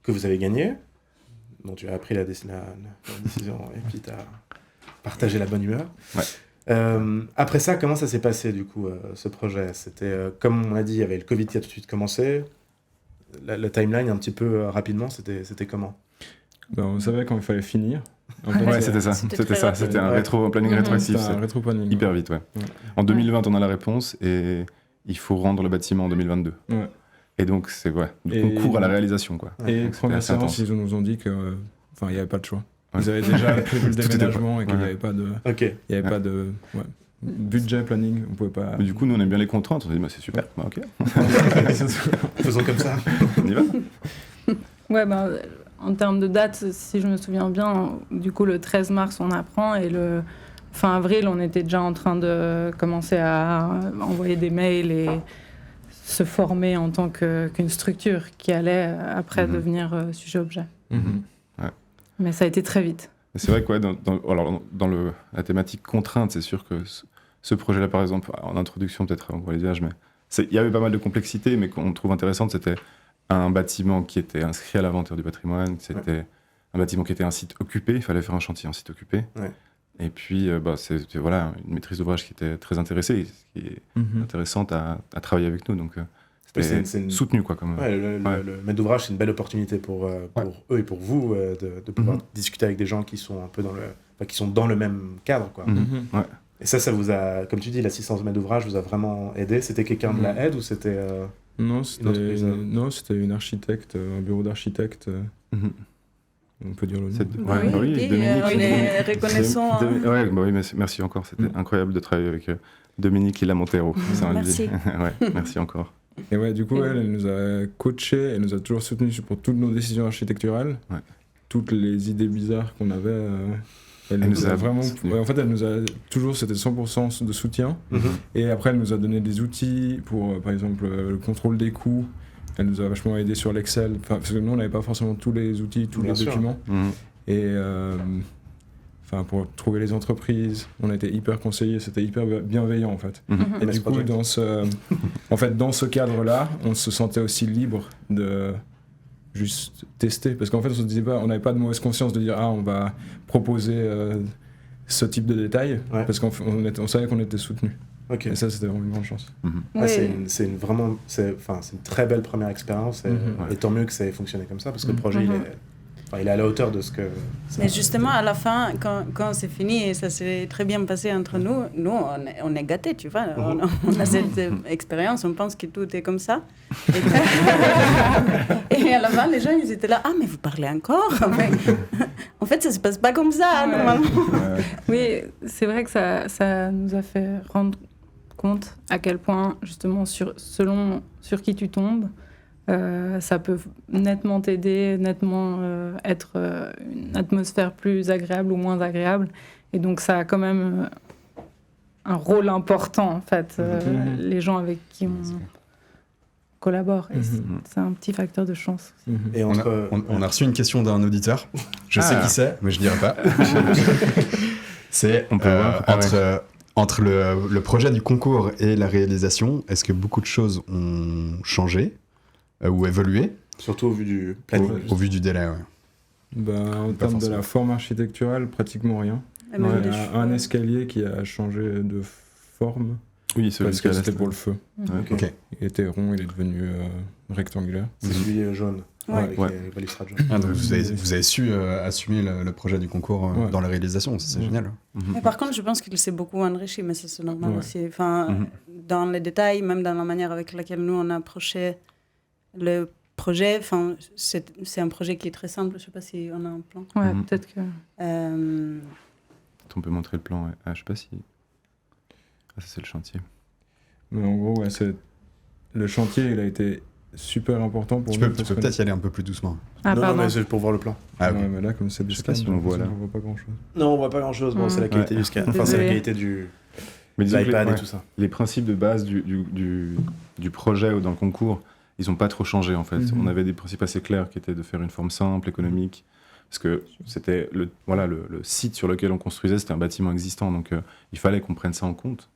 que vous avez gagné, dont tu as appris la décision et puis tu as partagé la bonne humeur. Ouais. Après ça, comment ça s'est passé, du coup, ce projet? C'était, comme on l'a dit, il y avait le Covid qui a tout de suite commencé. La timeline, un petit peu rapidement, c'était comment? Ben, on savait quand il fallait finir. En fait, Ouais, c'était ça. C'était C'était très ça. rapide. C'était un Ouais. planning Mhm. rétroactif. c'était un C'est rétro-planning. hyper vite, ouais. Ouais. En 2020, on a la réponse et il faut rendre le bâtiment en 2022. Ouais. Et donc, c'est du Et- concours à la réalisation, quoi. Et Donc, c'était première assez séance, intense. ils nous ont dit que, il n'y avait pas de choix. Ouais. Ils avaient déjà prévu le Tout était déménagement pas- et qu'il n'y ouais. avait pas de, Ok. il y avait Ouais. pas de budget, planning. On pouvait pas. Mais du coup, nous, on aime bien les contraintes. On s'est dit, bah, c'est super. Bah, ok, Faisons comme ça. on y va. Ouais, ben, en termes de date, si je me souviens bien, du coup, le 13 mars, on apprend et le fin avril, on était déjà en train de commencer à envoyer des mails et se former en tant qu'une structure qui allait après Mhm. devenir sujet-objet. Mhm. Mais ça a été très vite. Et c'est vrai que ouais, dans la thématique contrainte, c'est sûr que ce projet-là, par exemple, en introduction, peut-être on voit les images, mais il y avait pas mal de complexité, mais qu'on trouve intéressante, c'était un bâtiment qui était inscrit à l'inventaire du patrimoine, c'était un bâtiment qui était un site occupé, il fallait faire un chantier en site occupé. Ouais. Et puis, c'était voilà, une maîtrise d'ouvrage qui était très intéressée, qui est Mhm. intéressante à travailler avec nous, donc c'était c'est une- soutenu, quoi, comme... Ouais, le maître d'ouvrage, c'est une belle opportunité pour eux et pour vous de pouvoir discuter avec des gens qui sont un peu qui sont dans le même cadre, quoi. Mhm. Ouais. Et ça vous a, comme tu dis, l'assistance de maître d'ouvrage vous a vraiment aidé. C'était quelqu'un de la aide ou c'était Non, entreprise, c'était une architecte, un bureau d'architecte. Mhm. On peut dire le nom. Bah oui, oui, et, Dominique. on est reconnaissant. Ouais, bah oui, merci encore. C'était incroyable de travailler avec Dominique Lilla Montero. C'est un Merci. ouais, merci encore. Et ouais, du coup, elle nous a coachés, elle nous a toujours soutenus pour toutes nos décisions architecturales. Ouais. Toutes les idées bizarres qu'on avait. Elle Elle nous nous a a vraiment. soutenus. Ouais, en fait, elle nous a toujours, c'était 100% de soutien. Et après, elle nous a donné des outils pour, par exemple, le contrôle des coûts. Elle nous a vachement aidé sur l'Excel. Enfin, parce que nous, on n'avait pas forcément tous les outils, tous Bien les sûr. documents. Mhm. Et pour trouver les entreprises, on a été hyper conseillés, c'était hyper bienveillant en fait. Mhm. Et Nice du coup, project. dans ce cadre-là, on se sentait aussi libre de juste tester. Parce qu'en fait, on se disait pas, on n'avait pas de mauvaise conscience de dire, on va proposer ce type de détails. Ouais. Parce on savait qu'on était soutenu. Ok. Et ça, c'était vraiment une grande chance. Mhm. Ah, Oui. c'est une très belle première expérience et tant mieux que ça ait fonctionné comme ça parce que le projet il est à la hauteur de ce que. Mais justement, à la fin, quand c'est fini et ça s'est très bien passé entre nous, on est gâtés, tu vois. On a cette expérience, on pense que tout est comme ça. Et à la fin, les gens, ils étaient là, mais vous parlez encore? En fait, ça se passe pas comme ça, Ouais. normalement. Oui, c'est vrai que ça nous a fait rendre compte à quel point, justement, selon sur qui tu tombes, ça peut nettement t'aider, nettement être une atmosphère plus agréable ou moins agréable. Et donc, ça a quand même un rôle important, en fait, les gens avec qui on collabore. Et c'est un petit facteur de chance. Et On a reçu une question d'un auditeur. Je sais qui c'est, mais je dirai pas. C'est On peut voir, entre le projet du concours et la réalisation, est-ce que beaucoup de choses ont changé ou évolué surtout au vu du planning. au vu du délai? Ouais. En termes de forcément. la forme architecturale, pratiquement rien. Et même Il y des a cheveux. un escalier qui a changé de forme. Oui, celui Parce que c'était pour le feu. Ok. Il était rond, il est devenu rectangulaire. C'est celui jaune. Ouais. Avec Ouais. les balustrades jaunes. Ah, donc vous avez su assumer le projet du concours Ouais. dans la réalisation, ça, c'est génial. Mais par contre, je pense qu'il s'est beaucoup enrichi, mais ça c'est normal Ouais. aussi. Enfin, dans les détails, même dans la manière avec laquelle nous, on a approché le projet. Enfin, c'est un projet qui est très simple. Je ne sais pas si on a un plan. Ouais, peut-être que... On peut montrer le plan. Ouais. Ah, je sais pas si... Ah, ça, c'est le chantier. Mais en gros, ouais, le chantier, il a été super important pour Tu nous. peux peut-être y aller un peu plus doucement. Ah, non, pardon. mais c'est pour voir le plan. Ah, ok. Ouais, mais là, comme c'est du Je sais pas scan, si on voit là. on voit pas grand-chose. Non, on voit pas grand-chose. Bon, c'est la qualité du scan. Enfin, c'est la qualité de Mais disons que l'iPad les, et tout ça. les principes de base du projet ou dans le concours, ils n'ont pas trop changé en fait. Mhm. On avait des principes assez clairs qui étaient de faire une forme simple, économique, parce que c'était le site sur lequel on construisait, c'était un bâtiment existant, donc il fallait qu'on prenne ça en compte.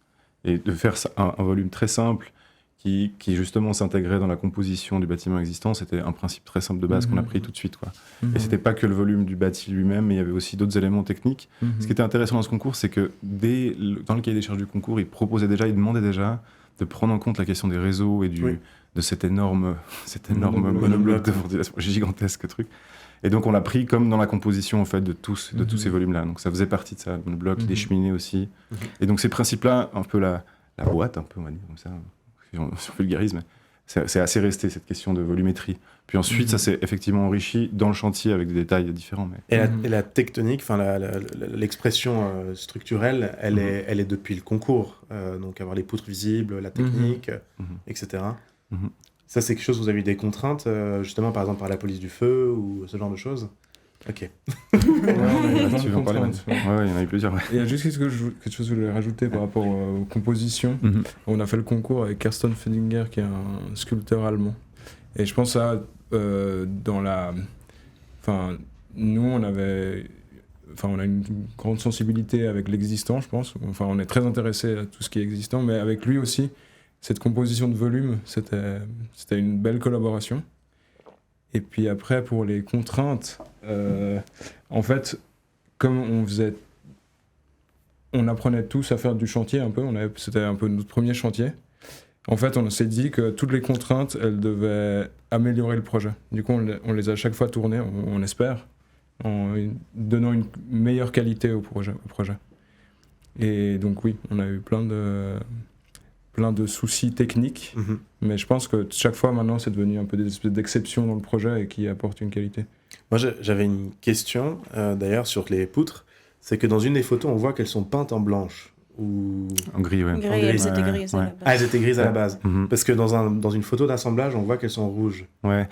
Et de faire un volume très simple qui justement s'intégrait dans la composition du bâtiment existant, c'était un principe très simple de base qu'on a pris tout de suite, quoi. Et c'était pas que le volume du bâti lui-même, mais il y avait aussi d'autres éléments techniques. Ce qui était intéressant dans ce concours, c'est que dans le cahier des charges du concours, il demandait déjà de prendre en compte la question des réseaux et de cet énorme monobloc de ventilation, gigantesque truc. Et donc on l'a pris comme dans la composition en fait de tous ces volumes-là. Donc ça faisait partie de ça, le monobloc, les cheminées aussi. Et donc ces principes-là, un peu la boîte, un peu on va dire comme ça, si on vulgarise, mais c'est assez resté cette question de volumétrie. Puis ensuite ça s'est effectivement enrichi dans le chantier avec des détails différents. Mais... Et la tectonique, enfin l'expression structurelle, elle est depuis le concours. Donc avoir les poutres visibles, la technique, etc. Ça, c'est quelque chose, vous avez eu des contraintes, justement, par exemple, par la police du feu ou ce genre de choses? Ok. Tu veux en parler, Manu ? Ouais, il y en a eu plusieurs. Ouais. Il y a juste quelque chose que je voulais rajouter par rapport aux compositions. On a fait le concours avec Karsten Fedinger, qui est un sculpteur allemand. Et je pense à nous, on a une grande sensibilité avec l'existant, je pense. Enfin, on est très intéressé à tout ce qui est existant, mais avec lui aussi, cette composition de volume, c'était une belle collaboration. Et puis après, pour les contraintes, en fait, comme on apprenait tous à faire du chantier un peu, c'était un peu notre premier chantier. En fait, on s'est dit que toutes les contraintes, elles devaient améliorer le projet. Du coup, on les a à chaque fois tournées, on espère, en donnant une meilleure qualité au projet. Et donc oui, on a eu plein de soucis techniques, mais je pense que chaque fois maintenant c'est devenu un peu des espèces d'exceptions dans le projet et qui apportent une qualité. Moi j'avais une question d'ailleurs sur les poutres, c'est que dans une des photos on voit qu'elles sont peintes en blanche ou en gris, ouais. Elles étaient grises à la base. Ah, elles étaient grises à la base, parce que dans une photo d'assemblage on voit qu'elles sont rouges. Ouais.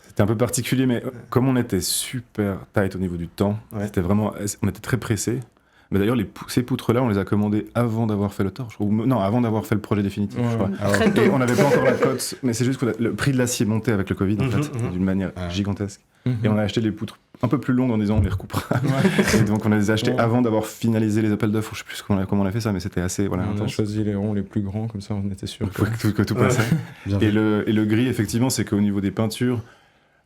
C'était un peu particulier, mais comme on était super tight au niveau du temps, c'était vraiment, on était très pressés. Mais d'ailleurs, ces poutres-là, on les a commandées avant d'avoir fait le tort, je crois. Non, avant d'avoir fait le projet définitif, je crois. Et on n'avait pas encore la cote, mais c'est juste que le prix de l'acier montait avec le Covid, en fait, d'une manière gigantesque. Et on a acheté des poutres un peu plus longues en disant on les recoupera. Et donc on les a achetées avant d'avoir finalisé les appels d'offres. Je sais plus comment on a fait ça, mais c'était assez intense. On a choisi les ronds les plus grands, comme ça on était sûr que tout passait. Et le gris, effectivement, c'est qu'au niveau des peintures,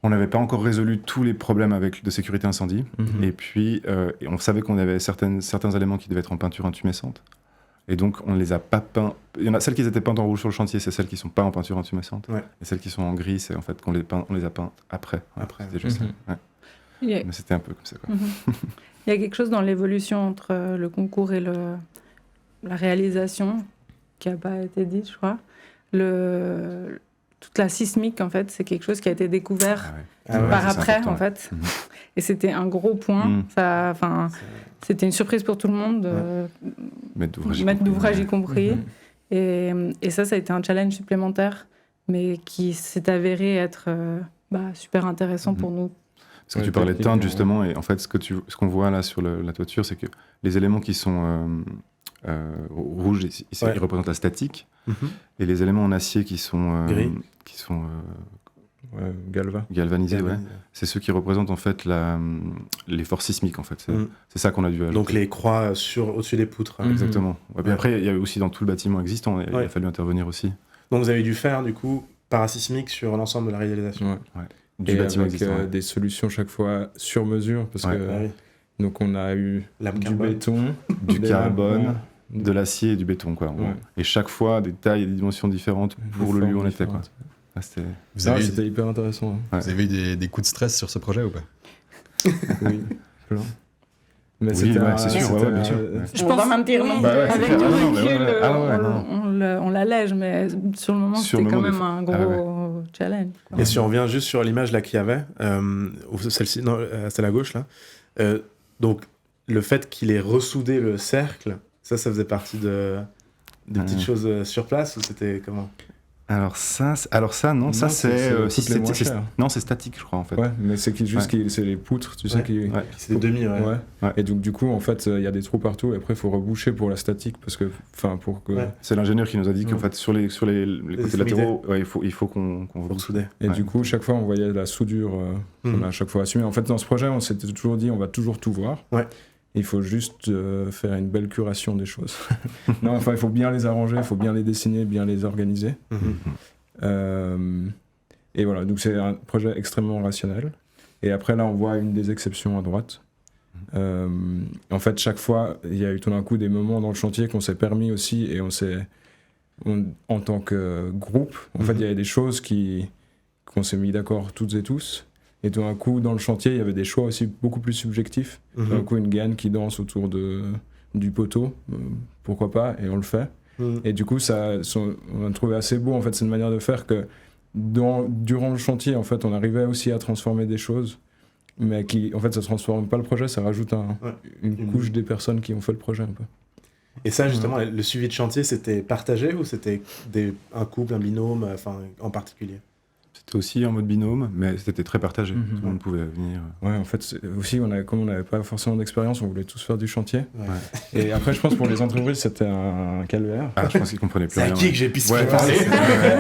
on n'avait pas encore résolu tous les problèmes de sécurité incendie. Et puis, on savait qu'on avait certains éléments qui devaient être en peinture intumescente. Et donc, on ne les a pas peints. Il y en a celles qui étaient peintes en rouge sur le chantier, c'est celles qui ne sont pas en peinture intumescente. Et celles qui sont en gris, c'est en fait qu'on on les a peintes après. C'était juste ça. Mais c'était un peu comme ça, quoi. Il y a quelque chose dans l'évolution entre le concours et la réalisation qui n'a pas été dit, je crois. Toute la sismique, en fait, c'est quelque chose qui a été découvert par après, en fait. Et c'était un gros point. C'était une surprise pour tout le monde, maître d'ouvrage y compris. Et ça a été un challenge supplémentaire, mais qui s'est avéré être super intéressant pour nous. Parce que tu parlais de teinte, justement, et en fait, ce qu'on voit là sur la toiture, c'est que les éléments qui sont rouges, ils représentent la statique, et les éléments en acier qui sont galvanisés, c'est ceux qui représentent en fait les forces sismiques, en fait. C'est ça qu'on a dû ajouter. Donc les croix au-dessus des poutres. Exactement. Et puis après, il y a aussi dans tout le bâtiment existant, il a fallu intervenir aussi. Donc vous avez dû faire, du coup, parasismique sur l'ensemble de la réalisation. Du bâtiment existant. Des solutions chaque fois sur mesure, parce que donc on a eu du béton, du carbone, de l'acier et du béton, quoi. Et chaque fois des tailles et des dimensions différentes pour le lieu où on était, quoi. C'était hyper intéressant. Vous avez eu des coups de stress sur ce projet ou pas? Oui, plein. Mais Oui, c'était ouais, c'est sûr, ouais, bien sûr. Je On va pense mentir, oui, non Bah ouais, c'est avec clair. du Ah non, mais recul, ouais, ouais. Ah ouais, non. on l'allège, mais sur le moment, Sur c'était le quand moment, même un gros challenge. Quoi. Et si on revient juste sur l'image là qu'il y avait, celle-ci, non, c'est la gauche là. Donc le fait qu'il ait ressoudé le cercle, ça faisait partie des petites choses sur place ou c'était comment? Alors ça, non, ça c'est c'est les coûtent les moins chers. non, c'est statique, je crois en fait. Ouais, mais c'est c'est les poutres, tu sais, qui... Ouais. C'est des demi, ouais. Ouais. Et donc du coup, en fait, il y a des trous partout et après, il faut reboucher pour la statique parce que, enfin, pour que... Ouais. C'est l'ingénieur qui nous a dit qu'en fait sur les côtés extrémités. latéraux, ouais, il faut qu'on Pour rebouche. souder. Et Ouais. du coup, chaque fois, on voyait la soudure qu'on a à chaque fois assumée. En fait, dans ce projet, on s'était toujours dit, on va toujours tout voir. Ouais. Il faut juste faire une belle curation des choses. Non, enfin, il faut bien les arranger, il faut bien les dessiner, bien les organiser. Et voilà, donc c'est un projet extrêmement rationnel. Et après, là, on voit une des exceptions à droite. En fait, chaque fois, il y a eu tout d'un coup des moments dans le chantier qu'on s'est permis aussi, et en tant que groupe, en fait, il y avait des choses qu'on s'est mis d'accord toutes et tous. Et tout d'un coup, dans le chantier, il y avait des choix aussi beaucoup plus subjectifs. Tout d'un coup, une gaine qui danse autour du poteau, pourquoi pas, et on le fait. Et du coup, on a trouvé assez beau, en fait, c'est une manière de faire que durant le chantier, en fait, on arrivait aussi à transformer des choses, mais qui, en fait, ça transforme pas le projet, ça rajoute une couche des personnes qui ont fait le projet un peu. Et ça, justement, le suivi de chantier, c'était partagé ou c'était un couple, un binôme, enfin, en particulier? C'était aussi en mode binôme, mais c'était très partagé. Mhm. Tout le monde pouvait venir. Ouais, en fait, aussi, comme on n'avait pas forcément d'expérience, on voulait tous faire du chantier. Ouais. Et après, je pense pour les entreprises, c'était un calvaire. Ah, je pense qu'ils comprenaient plus C'est à rien. qui que j'ai pu Ouais, parler?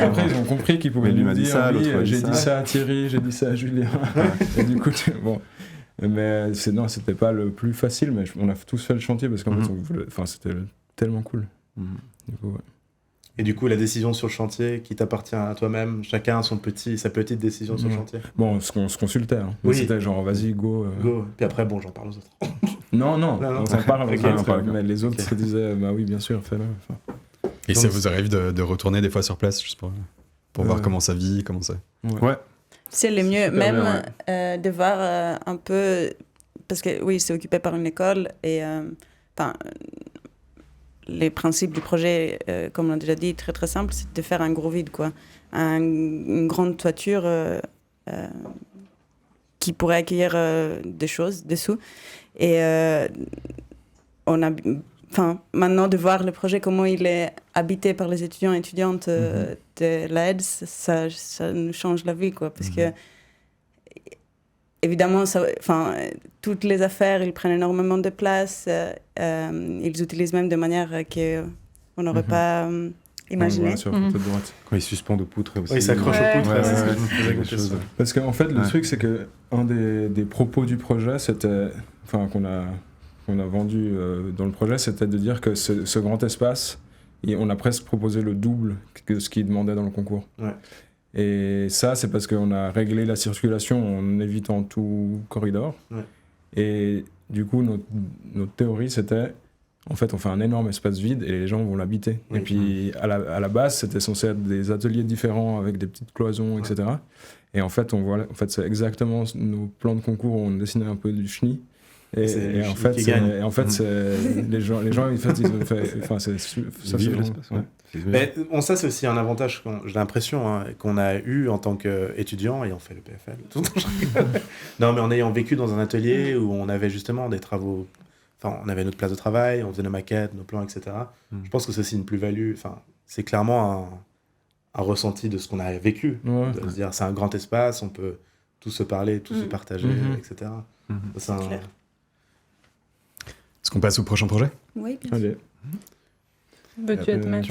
Après, ils ont compris qu'ils pouvaient Mais lui nous m'a dit dire ça, oui, l'autre a dit j'ai ça. dit ça à Thierry, j'ai dit ça à Julien. Et du coup, bon. Mais non, c'était pas le plus facile, mais on a tous fait le chantier parce qu'en fait, c'était tellement cool. Du coup, ouais. Et du coup, la décision sur le chantier qui t'appartient à toi-même, chacun a sa petite décision sur le chantier. Bon, on se consultait. Hein. Oui. C'était genre, vas-y, go. Go. Puis après, bon, j'en parle aux autres. Non, on s'en parle. Ok, on on parle, mais les autres se disaient, bah oui, bien sûr, fais-le. Enfin, Et Donc, ça vous arrive de retourner des fois sur place juste pour voir comment ça vit, comment c'est? Ouais. C'est le mieux, Super même bien, de voir un peu, parce que oui, c'est occupé par une école et les principes du projet, comme on l'a déjà dit, très très simple, c'est de faire un gros vide, quoi. Une grande toiture qui pourrait accueillir des choses dessous. Et on a, maintenant de voir le projet, comment il est habité par les étudiants et étudiantes de l'AED, ça nous change la vie, quoi, parce que évidemment, toutes les affaires, ils prennent énormément de place. Ils utilisent même de manière qu'on n'aurait pas imaginé. Voilà, sur la photo de droite. Quand ils suspendent aux poutres aussi. Oui, ils s'accrochent aux poutres. Ouais, c'est ce que ouais, je me faisais des goûter choses. ça. Parce qu'en fait, le Ouais. truc, c'est que un des propos du projet, c'était, qu'on a vendu dans le projet, c'était de dire que ce grand espace, on a presque proposé le double que ce qu'ils demandaient dans le concours. Ouais. Et ça, c'est parce qu'on a réglé la circulation en évitant tout corridor. Ouais. Et du coup, notre théorie, c'était, en fait, on fait un énorme espace vide et les gens vont l'habiter. Oui. Et puis, à la base, c'était censé être des ateliers différents avec des petites cloisons, etc. Et en fait, c'est exactement nos plans de concours où on dessinait un peu du chenille. Et en fait, les gens, en fait, ils ont fait. Enfin, ça, c'est Vivre vraiment- l'espace, ouais. Mais ça, c'est aussi un avantage, j'ai l'impression, qu'on a eu en tant qu'étudiant ayant fait le PFL. Non, mais en ayant vécu dans un atelier où on avait justement des travaux, on avait notre place de travail, on faisait nos maquettes, nos plans, etc. Je pense que c'est aussi une plus-value. C'est clairement un ressenti de ce qu'on a vécu. Ouais. De se dire, c'est un grand espace, on peut tous se parler, tous se partager, etc. C'est un... clair. Est-ce qu'on passe au prochain projet? Oui, bien sûr. Allez. Veux-tu être maître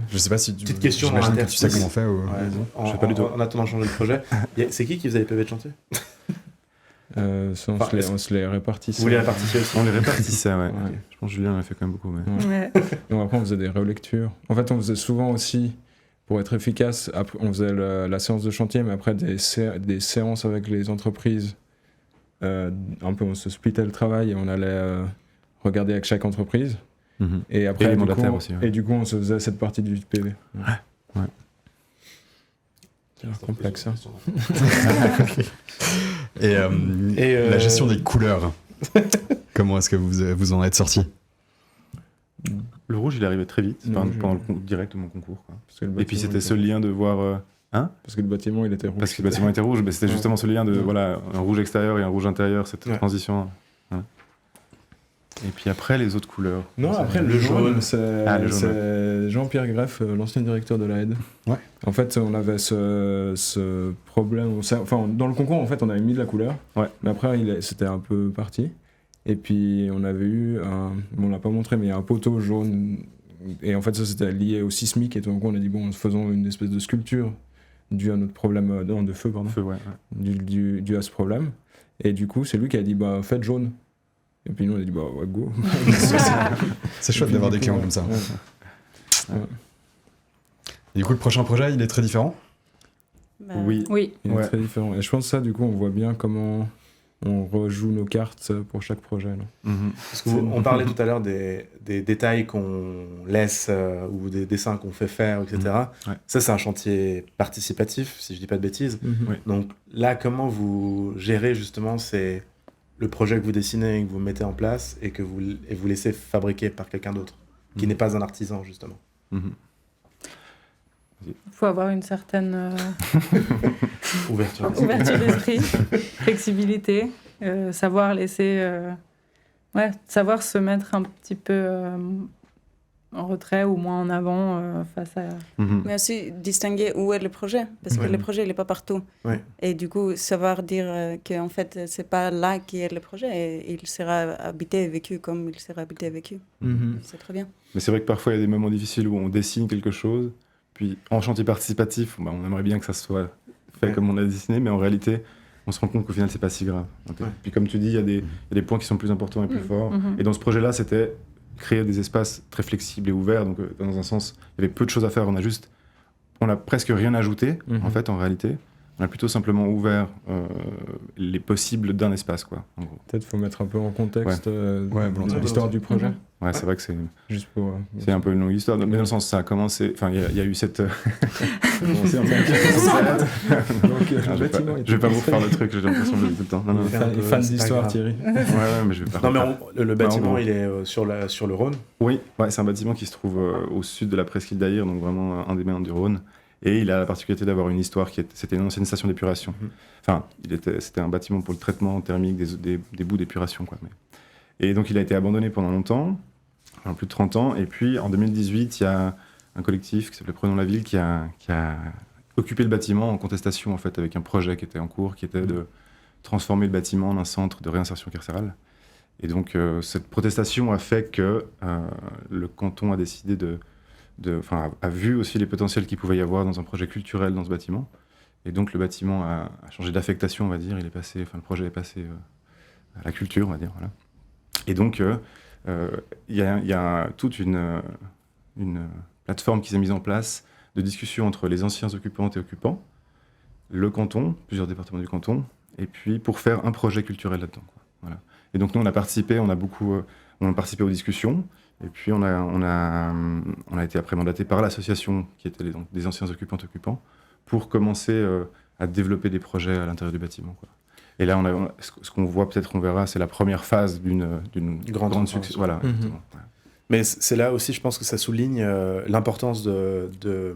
Je sais pas si Petite question j'imagine que en tu sais comment on fait. Ou... Ouais. Je sais pas du tout. En attendant de changer de projet, c'est qui faisait les PV de chantier? Ça, on se les répartissait. Vous les répartissiez aussi? On les répartissait, ouais. Ouais. Je pense que Julien en a fait quand même beaucoup. Mais... Ouais. Donc après, on faisait des relectures. En fait, on faisait souvent aussi, pour être efficace, on faisait la séance de chantier, mais après des séances avec les entreprises. Un peu, on se splittait le travail et on allait regarder avec chaque entreprise. Et après, Et les du mandataires coup, aussi, ouais. et du coup, on se faisait cette partie du PV. Ouais. C'est complexe, hein. Et la gestion des couleurs. Comment est-ce que vous en êtes sorti? Le rouge, il est arrivé très vite, Le rouge, pendant direct de mon concours. Quoi. Parce que le Et puis bâtiment c'était était ce rouge. lien de voir... Parce que le bâtiment, il était rouge. Parce que le bâtiment était rouge, mais c'était justement ce lien de voilà, un rouge extérieur et un rouge intérieur, cette transition. Voilà. Et puis après, les autres couleurs. Non, Ça, après, Le le jaune. jaune, c'est le jaune, c'est Jean-Pierre Greff, l'ancien directeur de l'AED. Ouais. En fait, on avait ce problème. Enfin, dans le concours, en fait, on avait mis de la couleur. Ouais. Mais après, c'était un peu parti. Et puis, on avait eu on l'a pas montré, mais il y a un poteau jaune. Et en fait, ça, c'était lié au sismique. Et donc, on a dit, bon, faisons une espèce de sculpture due à notre problème de feu, pardon. Feu, ouais. Dû à ce problème. Et du coup, c'est lui qui a dit, bah, faites jaune. Et puis nous, on a dit, bah, ouais, go. C'est chouette d'avoir des clients comme ça. Ouais. Et du coup, le prochain projet, il est très différent? Bah, Oui. Oui. Il est Ouais. très différent. Et je pense que ça, du coup, on voit bien comment on rejoue nos cartes pour chaque projet. Là. Mhm. Parce on parlait tout à l'heure des détails qu'on laisse ou des dessins qu'on fait faire, etc. Ouais. Ça, c'est un chantier participatif, si je dis pas de bêtises. Oui. Donc là, comment vous gérez justement le projet que vous dessinez et que vous mettez en place et que vous laissez fabriquer par quelqu'un d'autre, qui n'est pas un artisan, justement. Mhm. Il faut avoir une certaine Ouverture. ouverture d'esprit, flexibilité, savoir laisser... savoir se mettre un petit peu en retrait ou moins en avant face à... Mhm. Mais aussi distinguer où est le projet, parce que Ouais. le projet, il n'est pas partout. Ouais. Et du coup, savoir dire qu'en fait, ce n'est pas là qui est le projet, et il sera habité et vécu comme il sera habité et vécu. C'est très bien. Mais c'est vrai que parfois, il y a des moments difficiles où on dessine quelque chose, puis en chantier participatif, bah, on aimerait bien que ça soit fait Ouais. comme on a dessiné, mais en réalité, on se rend compte qu'au final, c'est pas si grave. Ouais. Puis comme tu dis, il y a des points qui sont plus importants et plus forts. Mhm. Et dans ce projet-là, c'était créer des espaces très flexibles et ouverts. Donc, dans un sens, il y avait peu de choses à faire. On a presque rien ajouté, en fait, en réalité. On a plutôt simplement ouvert les possibles d'un espace, quoi, en gros. Peut-être faut mettre un peu en contexte volontiers. l'histoire du projet. Ouais, c'est vrai que c'est Juste pour... c'est un peu une longue histoire. Mais dans le sens, ça a commencé... Enfin, il y a eu cette... Donc, Ah, je vais pas vous refaire le truc, j'ai l'impression de le dire tout le temps. Non, non. Fan d'histoire, Thierry. Ouais, mais je vais pas Non, mais refaire. le bâtiment, bon. il est sur le Rhône. Oui, ouais, c'est un bâtiment qui se trouve au sud de la presqu'île d'Aïr, donc vraiment un des mains du Rhône. Et il a la particularité d'avoir une histoire c'était une ancienne station d'épuration. Enfin, c'était un bâtiment pour le traitement thermique des boues d'épuration, quoi. Et donc, il a été abandonné pendant longtemps, plus de 30 ans. Et puis, en 2018, il y a un collectif qui s'appelait Prenons la ville qui a occupé le bâtiment en contestation, en fait, avec un projet qui était en cours, qui était de transformer le bâtiment en un centre de réinsertion carcérale. Et donc, cette protestation a fait que le canton a décidé a vu aussi les potentiels qu'il pouvait y avoir dans un projet culturel dans ce bâtiment. Et donc, le bâtiment a changé d'affectation, on va dire. Le projet est passé à la culture, on va dire. Voilà. Et donc, il y a toute une plateforme qui s'est mise en place de discussion entre les anciens occupantes et occupants, le canton, plusieurs départements du canton, et puis pour faire un projet culturel là-dedans, quoi. Voilà. Et donc, nous, on a participé aux discussions. Et puis, on a été après mandaté par l'association, qui était des anciens occupants, pour commencer à développer des projets à l'intérieur du bâtiment, quoi. Et là, ce qu'on voit, peut-être on verra, c'est la première phase d'une grande succès. Voilà, exactement. Ouais. Mais c'est là aussi, je pense que ça souligne l'importance de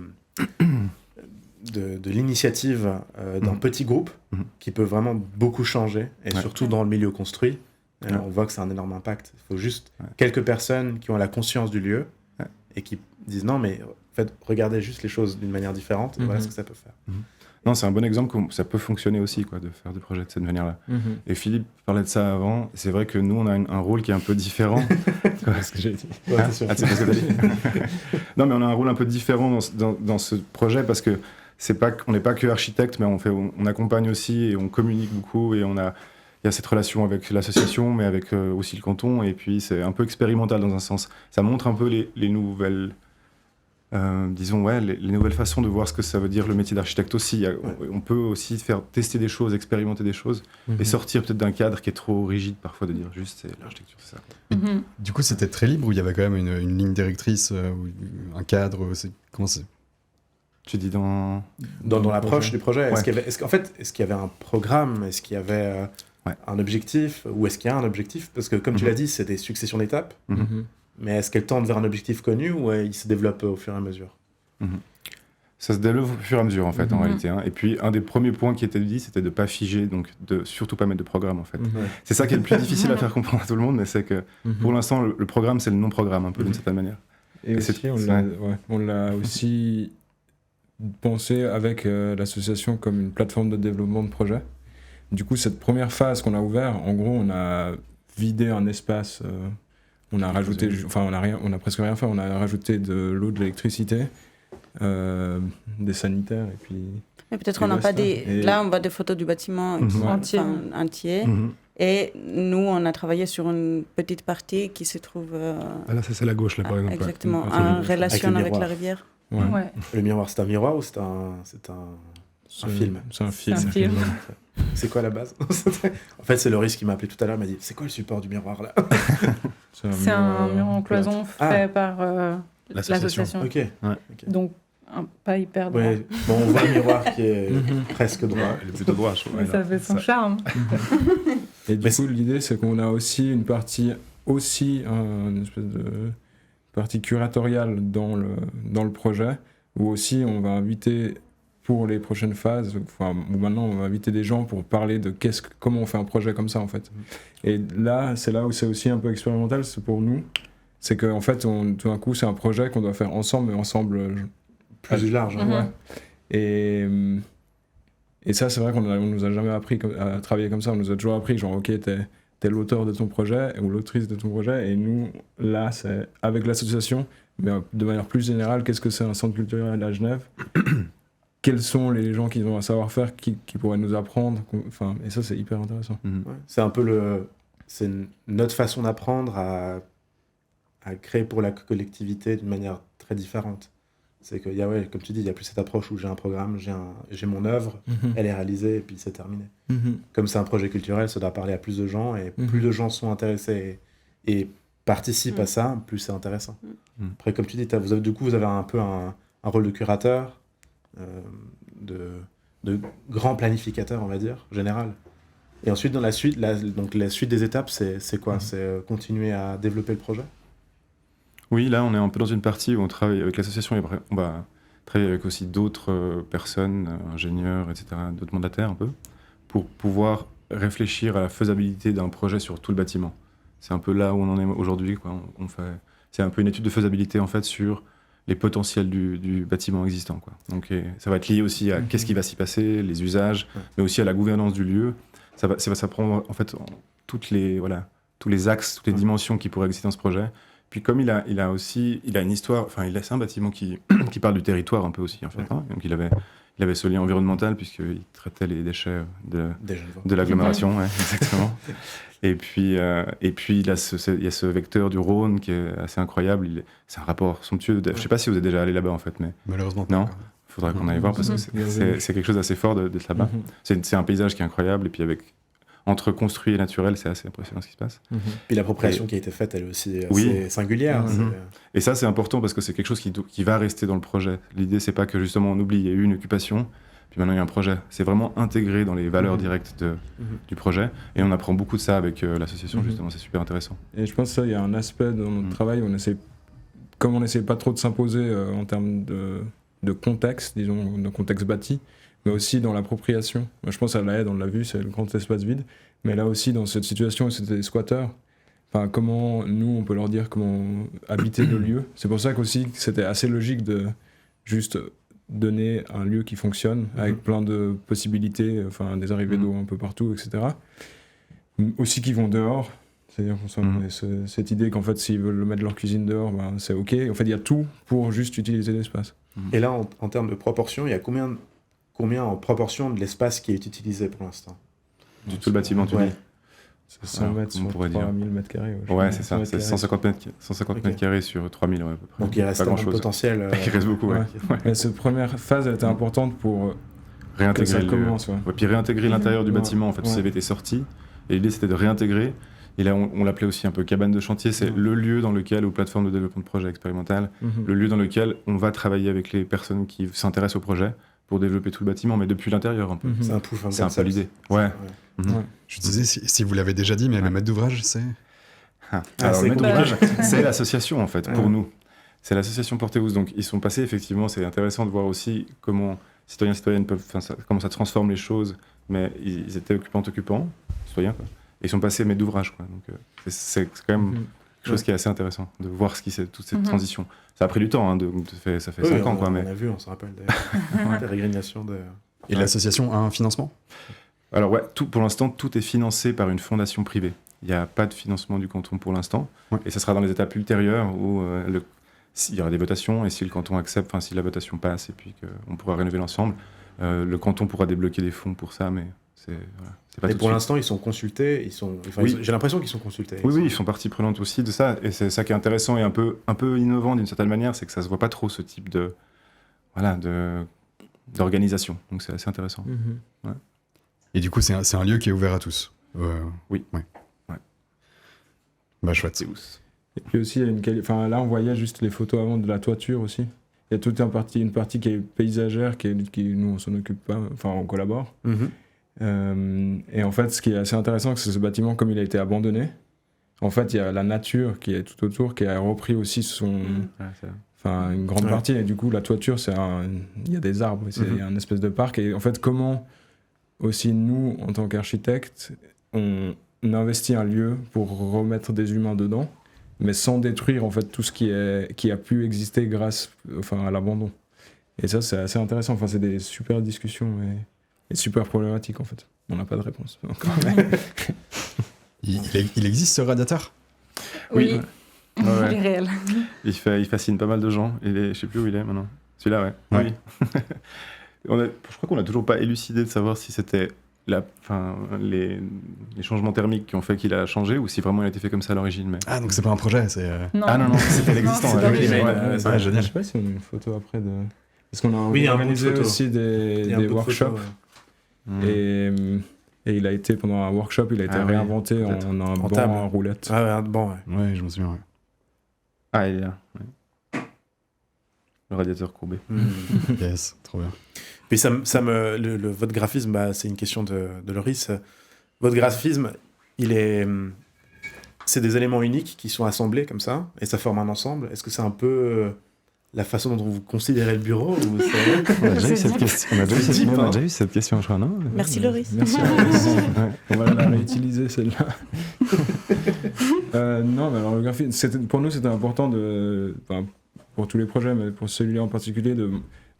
l'initiative d'un petit groupe qui peut vraiment beaucoup changer, et surtout dans le milieu construit. On voit que c'est un énorme impact. Il faut juste quelques personnes qui ont la conscience du lieu et qui disent non, mais en fait, regardez juste les choses d'une manière différente, et voilà ce que ça peut faire. Non, c'est un bon exemple que ça peut fonctionner aussi, quoi, de faire des projets de cette manière-là. Et Philippe parlait de ça avant. C'est vrai que nous, on a un rôle qui est un peu différent. C'est ce que j'ai dit. Ouais, c'est sûr. Ah, c'est pas ce que t'as dit. Non, mais on a un rôle un peu différent dans ce projet parce que on n'est pas que architecte, mais on accompagne aussi et on communique beaucoup, et il y a cette relation avec l'association, mais avec aussi le canton, et puis c'est un peu expérimental dans un sens. Ça montre un peu les nouvelles... les nouvelles façons de voir ce que ça veut dire le métier d'architecte aussi. On peut aussi faire tester des choses, expérimenter des choses, et sortir peut-être d'un cadre qui est trop rigide parfois, de dire juste c'est l'architecture, c'est ça. Du coup, c'était très libre, ou il y avait quand même une ligne directrice, ou un cadre? Comment c'est? Tu dis dans Dans l'approche du projet, Ouais. est-ce qu'il y avait un programme? Est-ce qu'il y avait un objectif, ou est-ce qu'il y a un objectif? Parce que comme tu l'as dit, c'est des successions d'étapes, mais est-ce qu'elles tendent vers un objectif connu ou il se développe au fur et à mesure? Ça se développe au fur et à mesure, en fait, en réalité. Hein. Et puis, un des premiers points qui était dit, c'était de ne pas figer, donc de surtout pas mettre de programme, en fait. C'est ça qui est le plus difficile à faire comprendre à tout le monde, mais c'est que pour l'instant, le programme, c'est le non-programme, un peu d'une certaine manière. Et aussi, on l'a aussi pensé avec l'association comme une plateforme de développement de projet. Du coup, cette première phase qu'on a ouverte, en gros, on a vidé un espace, on a rajouté, on a presque rien fait, on a rajouté de l'eau, de l'électricité, des sanitaires et puis. Mais peut-être on n'a pas des. Là, on voit des photos du bâtiment entier. Et nous, on a travaillé sur une petite partie qui se trouve. Ah là, c'est la gauche, là, par exemple. Exactement, en relation avec la rivière. Ouais. Le miroir, c'est un miroir ou c'est un film? C'est un film. C'est quoi la base? En fait, c'est Loris qui m'a appelé tout à l'heure, il m'a dit c'est quoi le support du miroir là? C'est un mur en cloison fait par l'association. Ok. Donc, pas hyper droit. Ouais. Bon, on voit le miroir qui est presque droit. Il est plutôt droit, je trouve. Mais ça fait son charme. Et du coup, l'idée, c'est qu'on a aussi une partie, une espèce de partie curatoriale dans le projet, où aussi on va inviter pour les prochaines phases, où maintenant on va inviter des gens pour parler de comment on fait un projet comme ça en fait. Et là, c'est là où c'est aussi un peu expérimental, c'est pour nous, c'est qu'en fait, tout d'un coup, c'est un projet qu'on doit faire ensemble, mais ensemble plus large. Ouais. Et ça, c'est vrai qu'on nous a jamais appris à travailler comme ça, on nous a toujours appris, genre, ok, t'es l'auteur de ton projet ou l'autrice de ton projet, et nous, là, c'est avec l'association, mais de manière plus générale, qu'est-ce que c'est un centre culturel à Genève? Quels sont les gens qui ont un savoir-faire qui pourraient nous apprendre, et ça, c'est hyper intéressant. Ouais, c'est un peu c'est notre façon d'apprendre à créer pour la collectivité d'une manière très différente. C'est que, comme tu dis, il n'y a plus cette approche où j'ai un programme, j'ai mon œuvre, elle est réalisée et puis c'est terminé. Comme c'est un projet culturel, ça doit parler à plus de gens et plus de gens sont intéressés et participent à ça, plus c'est intéressant. Après, comme tu dis, vous avez un peu un rôle de curateur, de grand planificateur, on va dire, général. Et ensuite, dans la suite, la suite des étapes, c'est quoi? C'est continuer à développer le projet? Oui, là, on est un peu dans une partie où on travaille avec l'association et après, on va travailler avec aussi d'autres personnes, ingénieurs, etc., d'autres mandataires un peu, pour pouvoir réfléchir à la faisabilité d'un projet sur tout le bâtiment. C'est un peu là où on en est aujourd'hui, quoi. C'est un peu une étude de faisabilité, en fait, sur les potentiels du bâtiment existant, quoi. Donc, ça va être lié aussi à qu'est-ce qui va s'y passer, les usages, mais aussi à la gouvernance du lieu. Ça prend, en fait, tous les axes, toutes les dimensions qui pourraient exister dans ce projet. Puis comme il a une histoire, c'est un bâtiment qui parle du territoire un peu aussi, en fait. Hein. Donc il avait ce lien environnemental puisqu'il traitait les déchets de l'agglomération, exactement. Et puis il y a ce vecteur du Rhône qui est assez incroyable. C'est un rapport somptueux. Je ne sais pas si vous êtes déjà allé là-bas, en fait. Mais malheureusement non. Il faudra qu'on aille voir parce que c'est quelque chose d'assez fort d'être là-bas. C'est un paysage qui est incroyable et puis entre construit et naturel, c'est assez impressionnant ce qui se passe. Puis l'appropriation qui a été faite, elle est aussi assez singulière. Et ça, c'est important parce que c'est quelque chose qui va rester dans le projet. L'idée, c'est pas que justement on oublie, il y a eu une occupation, puis maintenant il y a un projet. C'est vraiment intégré dans les valeurs directes du projet. Et on apprend beaucoup de ça avec l'association, justement, c'est super intéressant. Et je pense que ça, il y a un aspect dans notre travail où on n'essaie pas trop de s'imposer en termes de contexte, disons, de contexte bâti, mais aussi dans l'appropriation. Moi, je pense à la Haye, on l'a vu, c'est le grand espace vide, mais là aussi, dans cette situation où c'était des squatteurs, comment nous, on peut leur dire comment habiter le lieu. C'est pour ça qu'aussi, c'était assez logique de juste donner un lieu qui fonctionne, avec plein de possibilités, des arrivées d'eau un peu partout, etc. Aussi qui vont dehors, c'est-à-dire cette idée qu'en fait, s'ils veulent mettre leur cuisine dehors, c'est OK. En fait, il y a tout pour juste utiliser l'espace. Et là, en termes de proportion, il y a combien en proproportion de l'espace qui est utilisé pour l'instant? Du tout le bâtiment, tu dis? C'est 100 mètres sur 3000 mètres carrés. Ouais, c'est ça. C'est 150 mètres carrés sur 3000 à peu près. Donc il reste un potentiel. Il reste beaucoup, ouais. Mais cette première phase, elle était importante pour réintégrer que ça commence. Puis réintégrer l'intérieur du bâtiment. En fait, ça avait été sorti. Et l'idée, c'était de réintégrer. Et là, on l'appelait aussi un peu cabane de chantier. C'est le lieu dans lequel, ou plateforme de développement de projet expérimental, le lieu dans lequel on va travailler avec les personnes qui s'intéressent au projet pour développer tout le bâtiment, mais depuis l'intérieur un peu. Mhm. C'est un push. C'est un peu l'idée. Ouais. Mhm. Ouais. Je disais, si vous l'avez déjà dit, mais le maître d'ouvrage, c'est... Alors, c'est le maître compliqué. d'ouvrage, c'est l'association en fait, pour Ouais. nous. C'est l'association Portez-vous. Donc ils sont passés, effectivement, c'est intéressant de voir aussi comment citoyens, citoyennes peuvent, comment ça transforme les choses, mais ils étaient occupants, citoyens, quoi. Et ils sont passés maîtres d'ouvrage, quoi. Donc c'est quand même Mhm. quelque chose qui est assez intéressant de voir toute cette transition. Ça a pris du temps, hein, ça fait 5 ans, quoi. On Mais... a vu, on se rappelle d'ailleurs. La régrégation de. Et l'association a un financement? Alors ouais, pour l'instant, tout est financé par une fondation privée. Il n'y a pas de financement du canton pour l'instant. Ouais. Et ça sera dans les étapes ultérieures où il y aura des votations, et si le canton accepte, enfin si la votation passe, et puis qu'on pourra rénover l'ensemble, le canton pourra débloquer des fonds pour ça, mais c'est pas Mais tout pour de suite. l'instant, ils sont consultés. Oui. J'ai l'impression qu'ils sont consultés. Oui, ils sont partie prenante aussi de ça, et c'est ça qui est intéressant et un peu innovant d'une certaine manière, c'est que ça se voit pas trop ce type d'organisation. Donc c'est assez intéressant. Mhm. Et du coup, c'est un lieu qui est ouvert à tous. Oui. Ouais. Ouais. Bah chouette. C'est ouf. Et puis aussi, il y a enfin, là, on voyait juste les photos avant de la toiture aussi. Il y a toute une partie qui est paysagère, qui nous, on s'en occupe pas, enfin, on collabore. Mhm. Et en fait, ce qui est assez intéressant, c'est que ce bâtiment, comme il a été abandonné, en fait, il y a la nature qui est tout autour, qui a repris aussi une grande Ouais. partie. Et du coup, la toiture, il y a des arbres, il y a un espèce de parc. Et en fait, comment aussi nous, en tant qu'architectes, on investit un lieu pour remettre des humains dedans, mais sans détruire en fait tout ce qui a pu exister grâce à l'abandon. Et ça, c'est assez intéressant. Enfin, c'est des super discussions et super problématiques en fait. On n'a pas de réponse encore. Il existe ce radiateur? Oui, Ouais, ouais. il est réel. Il fascine pas mal de gens. Je sais plus où il est maintenant. Celui-là, ouais. Ouais. Oui. Je crois qu'on n'a toujours pas élucidé de savoir si c'était les changements thermiques qui ont fait qu'il a changé ou si vraiment il a été fait comme ça à l'origine. Mais... Ah, donc c'est pas un projet, c'est... Non. Ah non, c'était l'existant. c'est ouais. d'origine. Ouais, génial. Je sais pas si on a une photo après de. Parce qu'on a Oui, il y a un bout de organisé photo. aussi Il y a un des peu de workshops. photos, Mm. Et il a été, pendant un workshop, il a été Ah oui, réinventé peut-être. en un En banc table. à roulettes. Ah, bon, ouais. Ouais, je me souviens, ouais. Ah, il est là. Ouais. Le radiateur courbé. Yes, trop bien. Puis votre graphisme, c'est une question de Loris. Votre graphisme, c'est des éléments uniques qui sont assemblés comme ça, et ça forme un ensemble. Est-ce que c'est un peu la façon dont vous considérez le bureau ou On a déjà eu cette question. On a C'est deep, hein. déjà eu cette question, je crois, non? Merci Loris. Merci. On va la réutiliser celle-là. Non, mais alors le graphisme, pour nous c'était important pour tous les projets, mais pour celui-là en particulier, de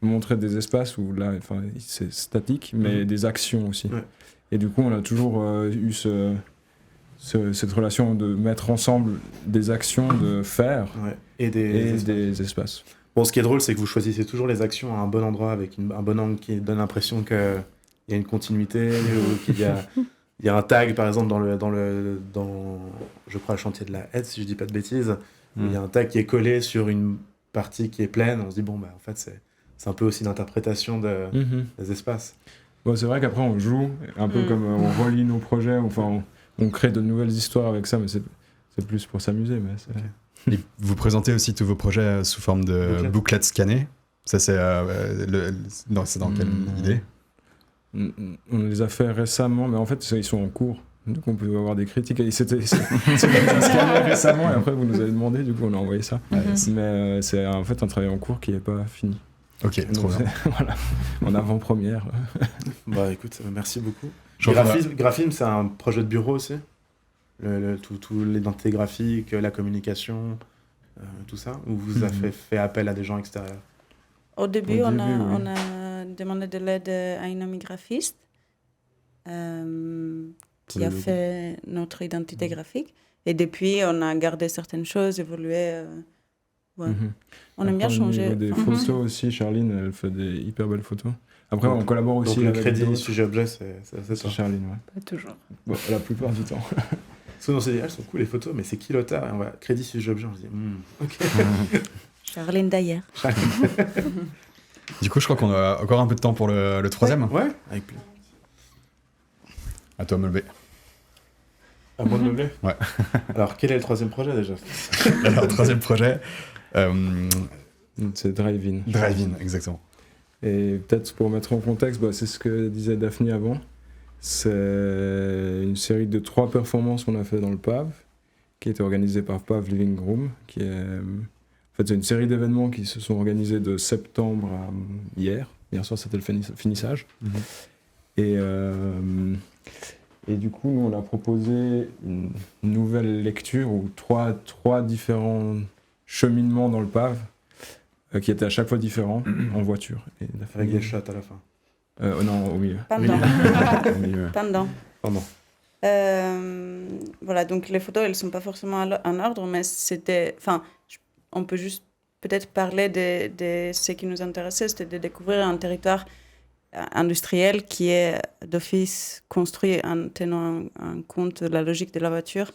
montrer des espaces où là, c'est statique, mais des actions aussi. Ouais. Et du coup, on a toujours eu cette relation de mettre ensemble des actions, de faire Ouais. Et des espaces. Bon, ce qui est drôle, c'est que vous choisissez toujours les actions à un bon endroit, avec un bon angle qui donne l'impression qu'il y a une continuité, ou qu'il y a un tag, par exemple, dans je crois, le chantier de la Aide, si je dis pas de bêtises, où il y a un tag qui est collé sur une partie qui est pleine. On se dit, bon, en fait, c'est un peu aussi l'interprétation des espaces. Bon, c'est vrai qu'après, on joue, un peu comme on relie nos projets, enfin, on crée de nouvelles histoires avec ça, mais c'est plus pour s'amuser. Mais Et vous présentez aussi tous vos projets sous forme de bouclettes scannées. Ça, c'est c'est dans quelle idée? On les a fait récemment, mais en fait, ils sont en cours. Donc on peut avoir des critiques. Et c'était récemment, et après vous nous avez demandé, du coup on a envoyé ça. Mais c'est en fait un travail en cours qui n'est pas fini. Ok, trop bien. Voilà, en avant-première. Bah écoute, merci beaucoup. Je Graphisme, c'est un projet de bureau aussi. Tout l'identité graphique, la communication, tout ça. Ou vous avez fait appel à des gens extérieurs? Au début, Au on début, oui. a demandé de l'aide à une amie graphiste qui a fait notre identité graphique. Et depuis, on a gardé certaines choses, évolué. Ouais. On aime bien Après, changer. Au niveau des photos aussi, Charline, elle fait des hyper belles photos. Après, on collabore aussi Donc le avec crédit d'autres. sujet-objet, c'est C'est ça. Charline, ouais. Pas toujours. Bon, la plupart du temps. Parce qu'on s'est dit, elles sont cool les photos, mais c'est qui l'auteur? Et on va crédit sujet-objet, on se dit, ok. Charline d'ailleurs. Du coup, je crois qu'on a encore un peu de temps pour le troisième. Ouais, avec plaisir. À toi, Melbé. À moi de lever? Ouais. Alors, quel est le troisième projet déjà? Alors, troisième projet. C'est Drive-In. Drive-In, exactement. Et peut-être pour mettre en contexte, c'est ce que disait Daphne avant. C'est une série de 3 performances qu'on a fait dans le PAV, qui était organisée par PAV Living Room, qui est... En fait, c'est une série d'événements qui se sont organisés de septembre à hier. Hier soir, c'était le finissage. Et du coup, nous, on a proposé une nouvelle lecture ou trois différents cheminements dans le PAV qui étaient à chaque fois différents en voiture. Et Avec des shots à la fin. Non, au milieu. Pendant. Au milieu. Pendant. Voilà, donc les photos, elles ne sont pas forcément en ordre, mais c'était... Enfin, on peut juste peut-être parler de ce qui nous intéressait, c'était de découvrir un territoire industriel qui est d'office construit en tenant en compte de la logique de la voiture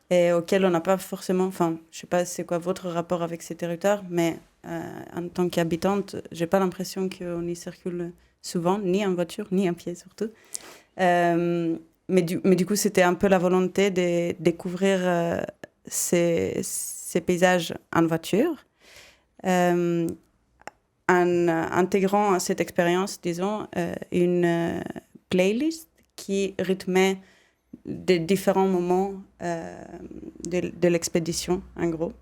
et auquel on n'a pas forcément... Enfin, je ne sais pas c'est quoi votre rapport avec ces territoires, mais en tant qu'habitante, je n'ai pas l'impression qu'on y circule souvent, ni en voiture, ni en pied surtout. Mais du coup, c'était un peu la volonté de découvrir ces paysages en voiture, en intégrant à cette expérience, disons, une playlist qui rythmait des différents moments de l'expédition, en gros.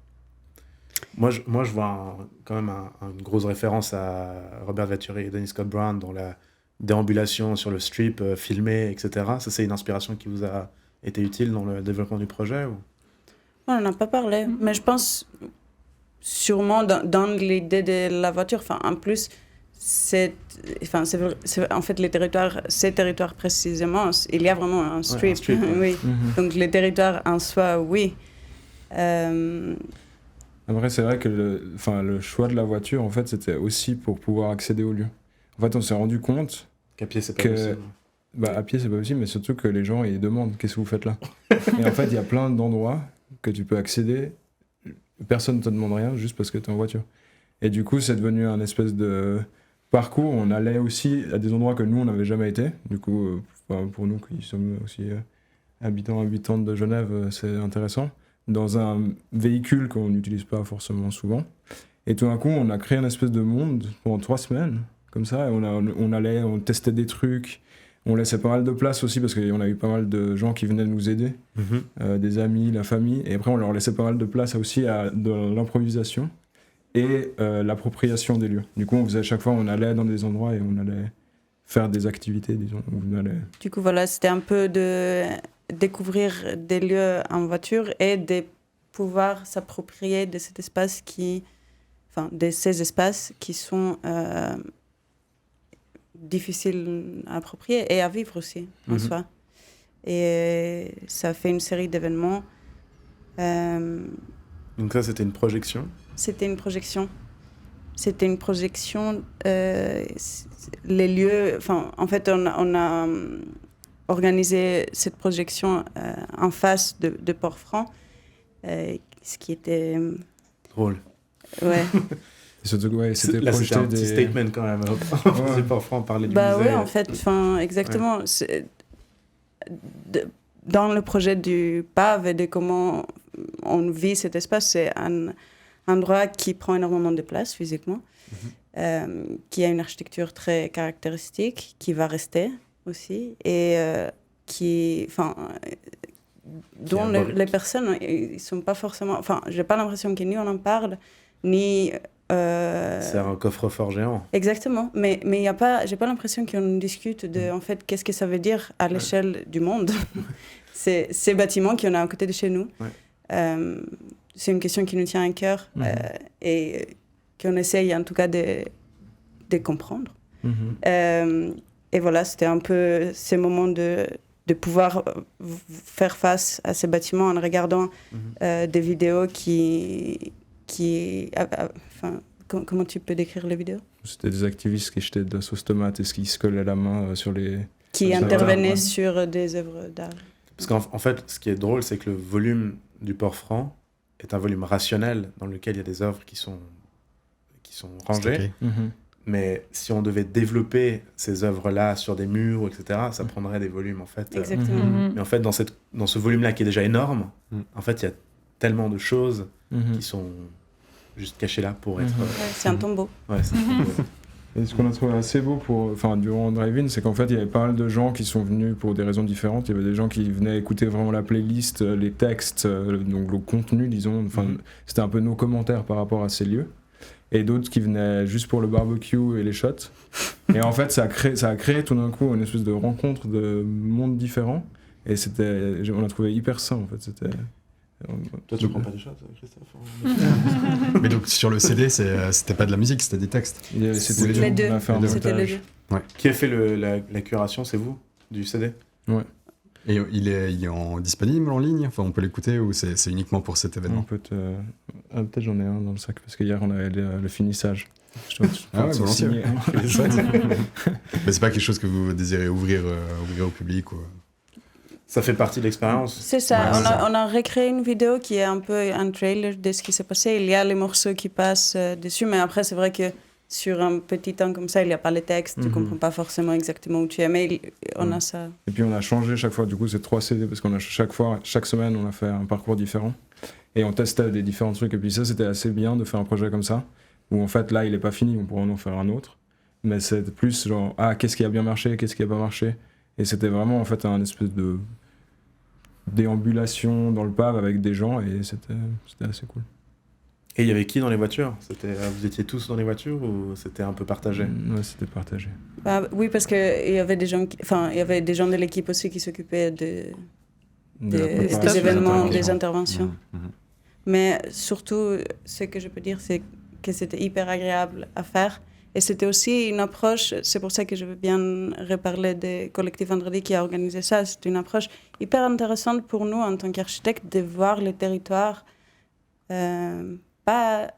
Moi, je vois quand même une grosse référence à Robert Venturi et Dennis Scott Brown dans la déambulation sur le strip, filmée, etc. Ça, c'est une inspiration qui vous a été utile dans le développement du projet ou... On n'en a pas parlé, mais je pense sûrement dans l'idée de la voiture. Enfin, en plus, c'est en fait, ces territoires précisément, il y a vraiment un strip. Ouais. Oui. Donc, les territoires en soi, oui. Après, c'est vrai que le choix de la voiture, en fait, c'était aussi pour pouvoir accéder au lieu. En fait, on s'est rendu compte qu'à pied, c'est pas possible. À pied, c'est pas possible, mais surtout que les gens, ils demandent « Qu'est-ce que vous faites là ?» Et en fait, il y a plein d'endroits que tu peux accéder. Personne ne te demande rien, juste parce que tu es en voiture. Et du coup, c'est devenu un espèce de parcours. On allait aussi à des endroits que nous, on n'avait jamais été. Du coup, pour nous qui sommes aussi habitantes de Genève, c'est intéressant. Dans un véhicule qu'on n'utilise pas forcément souvent. Et tout d'un coup, on a créé une espèce de monde pendant 3 semaines, comme ça. Et on testait des trucs. On laissait pas mal de place aussi parce qu'on a eu pas mal de gens qui venaient nous aider, des amis, la famille. Et après, on leur laissait pas mal de place aussi de l'improvisation et l'appropriation des lieux. Du coup, à chaque fois, on allait dans des endroits et on allait faire des activités, disons. Du coup, voilà, c'était un peu de découvrir des lieux en voiture et de pouvoir s'approprier de cet espace de ces espaces qui sont difficiles à approprier et à vivre aussi en soi. Et ça fait une série d'événements. Donc ça, c'était une projection? C'était une projection. Les lieux... en fait, on a organisé cette projection en face de Port-Franc, ce qui était... drôle. Ouais. Surtout, c'était là, c'était un des... petit statement quand même. C'est Port-Franc, parler du musée. Oui, en fait, exactement. Ouais. Dans le projet du PAV et de comment on vit cet espace, c'est un endroit qui prend énormément de place physiquement, qui a une architecture très caractéristique, qui va rester aussi, et dont les personnes, ils sont pas forcément... j'ai pas l'impression que ni on en parle, ni... C'est un coffre-fort géant. Exactement, mais j'ai pas l'impression qu'on discute de, en fait, qu'est-ce que ça veut dire à l'échelle du monde, ces bâtiments qu'on a à côté de chez nous. C'est une question qui nous tient à cœur et qu'on essaye en tout cas de comprendre. Et voilà, c'était un peu ces moments de pouvoir faire face à ces bâtiments en regardant des vidéos comment tu peux décrire les vidéos? C'était des activistes qui jetaient de la sauce tomate et qui se collaient la main sur les... Qui intervenaient sur des œuvres d'art. Parce qu'en fait, ce qui est drôle, c'est que le volume du Port-Franc est un volume rationnel dans lequel il y a des œuvres qui sont rangées. Mais si on devait développer ces œuvres-là sur des murs, etc., ça prendrait des volumes, en fait. Exactement. Mais en fait, dans ce volume-là qui est déjà énorme, en fait, il y a tellement de choses qui sont juste cachées là pour être... c'est un tombeau. Ouais, c'est un tombeau. Et ce qu'on a trouvé assez beau durant Drive-In, c'est qu'en fait, il y avait pas mal de gens qui sont venus pour des raisons différentes. Il y avait des gens qui venaient écouter vraiment la playlist, les textes, donc le contenu, disons. C'était un peu nos commentaires par rapport à ces lieux. Et d'autres qui venaient juste pour le barbecue et les shots. Et en fait, ça a créé tout d'un coup une espèce de rencontre de mondes différents. Et on a trouvé hyper sain, en fait. Toi, tu prends pas de shots, Christophe? Mais donc sur le CD, c'était pas de la musique, c'était des textes. C'était les deux. On a fait un C'était les montage. deux. Qui a fait la curation, c'est vous, du CD? Ouais. Et il est disponible en ligne, enfin on peut l'écouter ou c'est uniquement pour cet événement? Peut-être j'en ai un dans le sac parce qu'hier on avait le finissage. Ah ouais, volontiers. Mais c'est pas quelque chose que vous désirez ouvrir au public ou... Ça fait partie de l'expérience. C'est ça, Ouais, on a recréé une vidéo qui est un peu un trailer de ce qui s'est passé. Il y a les morceaux qui passent dessus, mais après c'est vrai que sur un petit temps comme ça, il n'y a pas les textes, tu comprends pas forcément exactement où tu es, mais on a ça. Et puis on a changé chaque fois, du coup c'est 3 CD parce qu'on a chaque semaine on a fait un parcours différent et on testait des différents trucs et puis ça c'était assez bien de faire un projet comme ça où en fait là il est pas fini, on pourrait en faire un autre, mais c'est plus genre qu'est-ce qui a bien marché, qu'est-ce qui a pas marché, et c'était vraiment en fait un espèce de déambulation dans le pub avec des gens et c'était assez cool. Et il y avait qui dans les voitures? Vous étiez tous dans les voitures ou c'était un peu partagé? Ouais, c'était partagé. Oui, parce qu'il y avait des gens, il y avait des gens de l'équipe aussi qui s'occupaient des événements, des interventions. Mais surtout, ce que je peux dire, c'est que c'était hyper agréable à faire. Et c'était aussi une approche, c'est pour ça que je veux bien reparler des collectifs Vendredi qui a organisé ça. C'est une approche hyper intéressante pour nous en tant qu'architectes de voir le territoire. Pas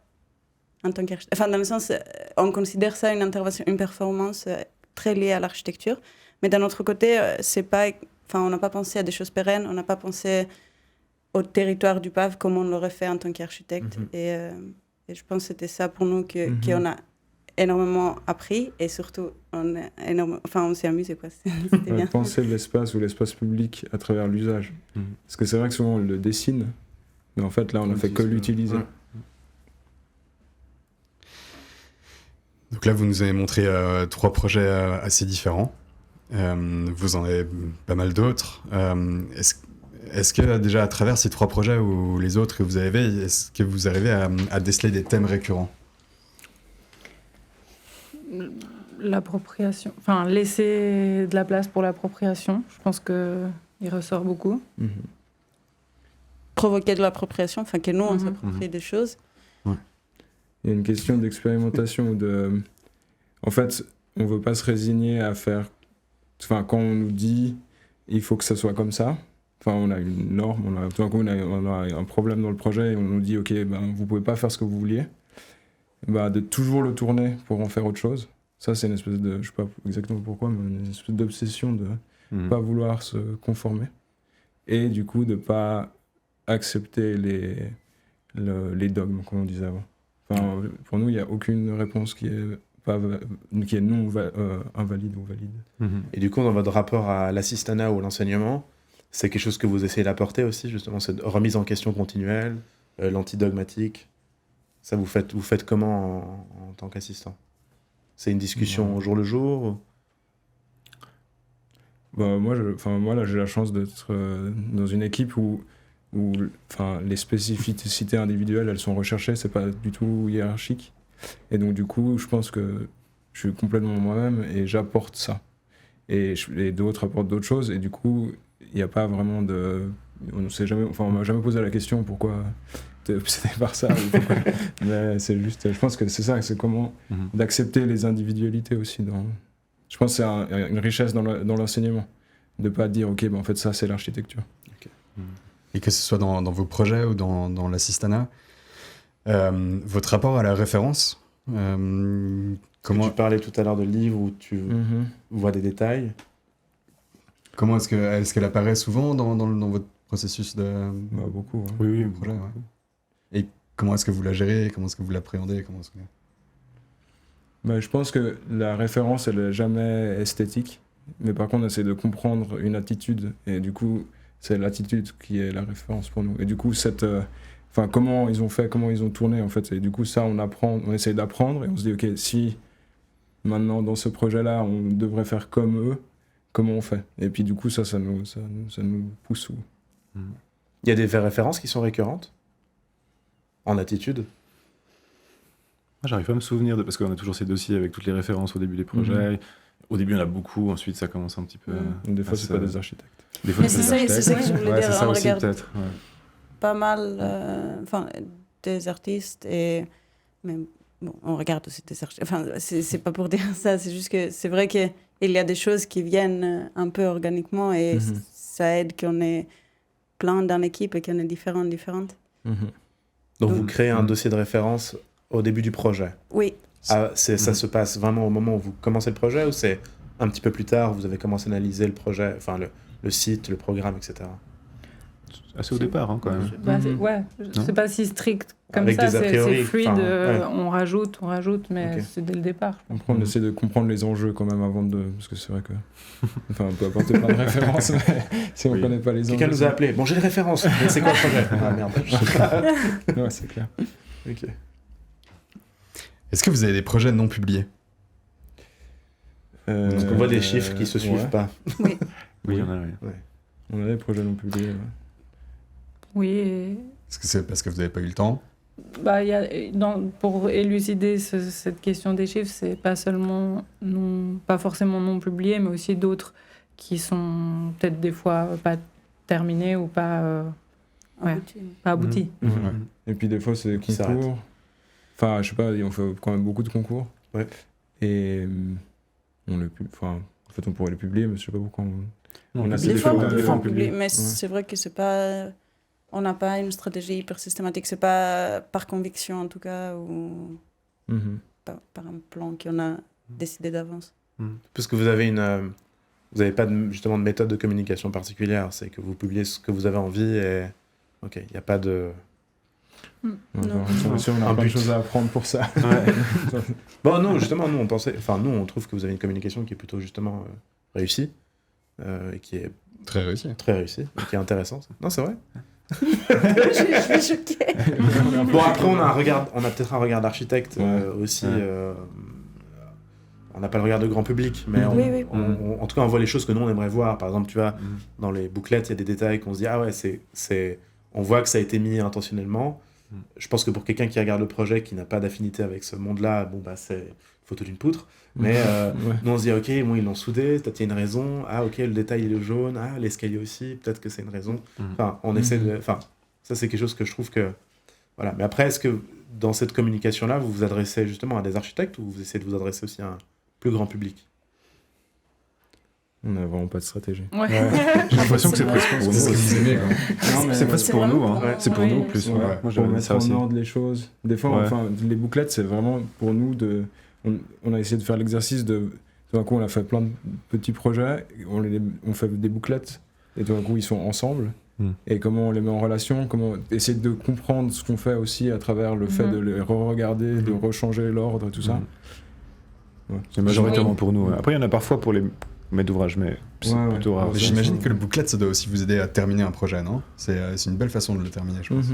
en tant qu'architecte. Enfin, dans le sens, on considère ça une intervention, une performance très liée à l'architecture. Mais d'un autre côté, c'est pas, on n'a pas pensé à des choses pérennes, on n'a pas pensé au territoire du PAV comme on l'aurait fait en tant qu'architecte. Et je pense que c'était ça pour nous qu'on a énormément appris et surtout on s'est amusé, quoi. C'était bien. Penser l'espace ou l'espace public à travers l'usage. Parce que c'est vrai que souvent on le dessine, mais en fait là on a fait que l'utiliser. Ouais. Donc là, vous nous avez montré 3 projets assez différents. Vous en avez pas mal d'autres. Est-ce que déjà à travers ces 3 projets ou les autres que vous avez, est-ce que vous arrivez à déceler des thèmes récurrents? L'appropriation, laisser de la place pour l'appropriation, je pense qu'il ressort beaucoup. Provoquer de l'appropriation, que nous on s'approprie des choses. Il y a une question d'expérimentation ou de... En fait, on ne veut pas se résigner à faire... quand on nous dit il faut que ça soit comme ça, on a une norme, tout d'un coup on a un problème dans le projet et on nous dit ok, vous ne pouvez pas faire ce que vous vouliez, de toujours le tourner pour en faire autre chose. Ça, c'est une espèce de... Je ne sais pas exactement pourquoi, mais une espèce d'obsession de ne pas vouloir se conformer. Et du coup, de ne pas accepter les dogmes, comme on disait avant. Pour nous, il n'y a aucune réponse qui est non invalide ou valide. Et du coup, dans votre rapport à l'assistanat ou à l'enseignement, c'est quelque chose que vous essayez d'apporter aussi, justement, cette remise en question continuelle, l'antidogmatique. Ça, vous faites comment en tant qu'assistant? C'est une discussion au jour le jour? Moi, là, j'ai la chance d'être dans une équipe où les spécificités individuelles, elles sont recherchées, c'est pas du tout hiérarchique. Et donc, du coup, je pense que je suis complètement moi-même et j'apporte ça. Et d'autres apportent d'autres choses. Et du coup, il n'y a pas vraiment de... On m'a jamais posé la question pourquoi t'es obsédé par ça. Mais c'est juste... Je pense que c'est ça, c'est comment d'accepter les individualités aussi. Je pense que c'est une richesse dans l'enseignement. De pas dire, ok, en fait, ça, c'est l'architecture. Okay. Et que ce soit dans vos projets ou dans l'assistanat, votre rapport à la référence, comment... Tu parlais tout à l'heure de livres où tu vois des détails. Comment est-ce qu'elle apparaît souvent dans votre processus de beaucoup. Hein. Oui, projet, ouais. Et comment est-ce que vous la gérez? Comment est-ce que vous l'appréhendez? Je pense que la référence, elle n'est jamais esthétique. Mais par contre, on essaie de comprendre une attitude. Et du coup, c'est l'attitude qui est la référence pour nous. Et du coup, comment ils ont fait, comment ils ont tourné, en fait. Et du coup, ça, on essaie d'apprendre. Et on se dit, ok, si maintenant dans ce projet-là, on devrait faire comme eux, comment on fait? Et puis du coup, ça nous pousse. Il y a des références qui sont récurrentes en attitude? Moi, j'arrive pas à me souvenir parce qu'on a toujours ces dossiers avec toutes les références au début des projets. Au début, on a beaucoup, ensuite, ça commence un petit peu. Des fois, c'est pas des architectes. Des fois, Mais c'est ça que je voulais dire. C'est ça On aussi, regarde peut-être. Ouais. pas mal des artistes mais bon, on regarde aussi des artistes. Enfin, c'est pas pour dire ça, c'est juste que c'est vrai qu'il y a des choses qui viennent un peu organiquement et ça aide qu'on ait plein dans l'équipe et qu'on ait différentes. Donc vous créez un dossier de référence au début du projet? Oui. Ça se passe vraiment au moment où vous commencez le projet, ou c'est un petit peu plus tard, vous avez commencé à analyser le projet, enfin le site, le programme, etc. Assez au départ, hein, quand même. C'est pas si strict comme avec ça, des a priori, c'est fluide, ouais. on rajoute, mais c'est dès le départ. Après, on essaie de comprendre les enjeux quand même avant de... Parce que c'est vrai que... Enfin, on peut apporter plein de références, mais si on connaît pas les enjeux... Quelqu'un nous a appelé. Bon, j'ai les références, mais c'est quoi le projet? Ah merde. Ouais, c'est clair. Ok. Est-ce que vous avez des projets non publiés? Parce qu'on voit des chiffres qui se suivent pas. Oui, il y en a, oui. On a des projets non publiés, Oui. Est-ce que c'est parce que vous n'avez pas eu le temps? Pour élucider cette question des chiffres, c'est pas seulement pas forcément non publiés, mais aussi d'autres qui sont peut-être des fois pas terminés ou pas aboutis. Et puis des fois, c'est des Qui s'arrêtent. concours. Enfin, je sais pas, on fait quand même beaucoup de concours. Ouais. Et on pourrait les publier, mais je sais pas pourquoi on a Des fois, on publie. publie, mais c'est vrai que c'est pas... On n'a pas une stratégie hyper systématique. C'est pas par conviction, en tout cas, ou par un plan qu'on a décidé d'avance. Parce que vous avez vous n'avez pas justement de méthode de communication particulière. C'est que vous publiez ce que vous avez envie et... Ok, il n'y a pas de... On a plein de choses à apprendre pour ça. Bon, non, justement, nous, on trouve que vous avez une communication qui est plutôt, justement, réussie. Et qui est... Très réussi. Très réussie, et qui est intéressante. Non, c'est vrai. Je suis choquée. Bon, après, on a peut-être un regard d'architecte aussi. On n'a pas le regard de grand public, mais en tout cas, on voit les choses que nous, on aimerait voir. Par exemple, tu vois, dans les bouclettes, il y a des détails qu'on se dit, ah ouais, on voit que ça a été mis intentionnellement. Je pense que pour quelqu'un qui regarde le projet, qui n'a pas d'affinité avec ce monde-là, bon, bah, c'est une photo d'une poutre. Mais nous, on se dit, ok, ils l'ont soudé, peut-être il y a une raison. Ah, ok, le détail, il est jaune. Ah, l'escalier aussi, peut-être que c'est une raison. Enfin, on essaie de... Enfin, ça, c'est quelque chose que je trouve que... Voilà. Mais après, est-ce que dans cette communication-là, vous vous adressez justement à des architectes ou vous essayez de vous adresser aussi à un plus grand public? On n'a vraiment pas de stratégie. Ouais. J'ai l'impression que c'est presque pour nous. C'est ce que vous aimez, quoi. Non, mais C'est presque pour nous, hein. C'est pour nous, plus. Ouais. Moi, Pour j'avais mettre ça aussi. en ordre les choses. Des fois, les bouclettes, c'est vraiment pour nous de... On a essayé de faire l'exercice de... Tout d'un coup, on a fait plein de petits projets, on fait des bouclettes, et tout d'un coup, ils sont ensemble. Et comment on les met en relation, comment essayer de comprendre ce qu'on fait aussi à travers le fait de les re-regarder, de rechanger l'ordre, tout ça. Ouais. C'est majoritairement pour nous. Après, il y en a parfois pour les maîtres d'ouvrage, mais c'est plutôt rare. J'imagine que le booklet, ça doit aussi vous aider à terminer un projet, non? C'est une belle façon de le terminer, je pense.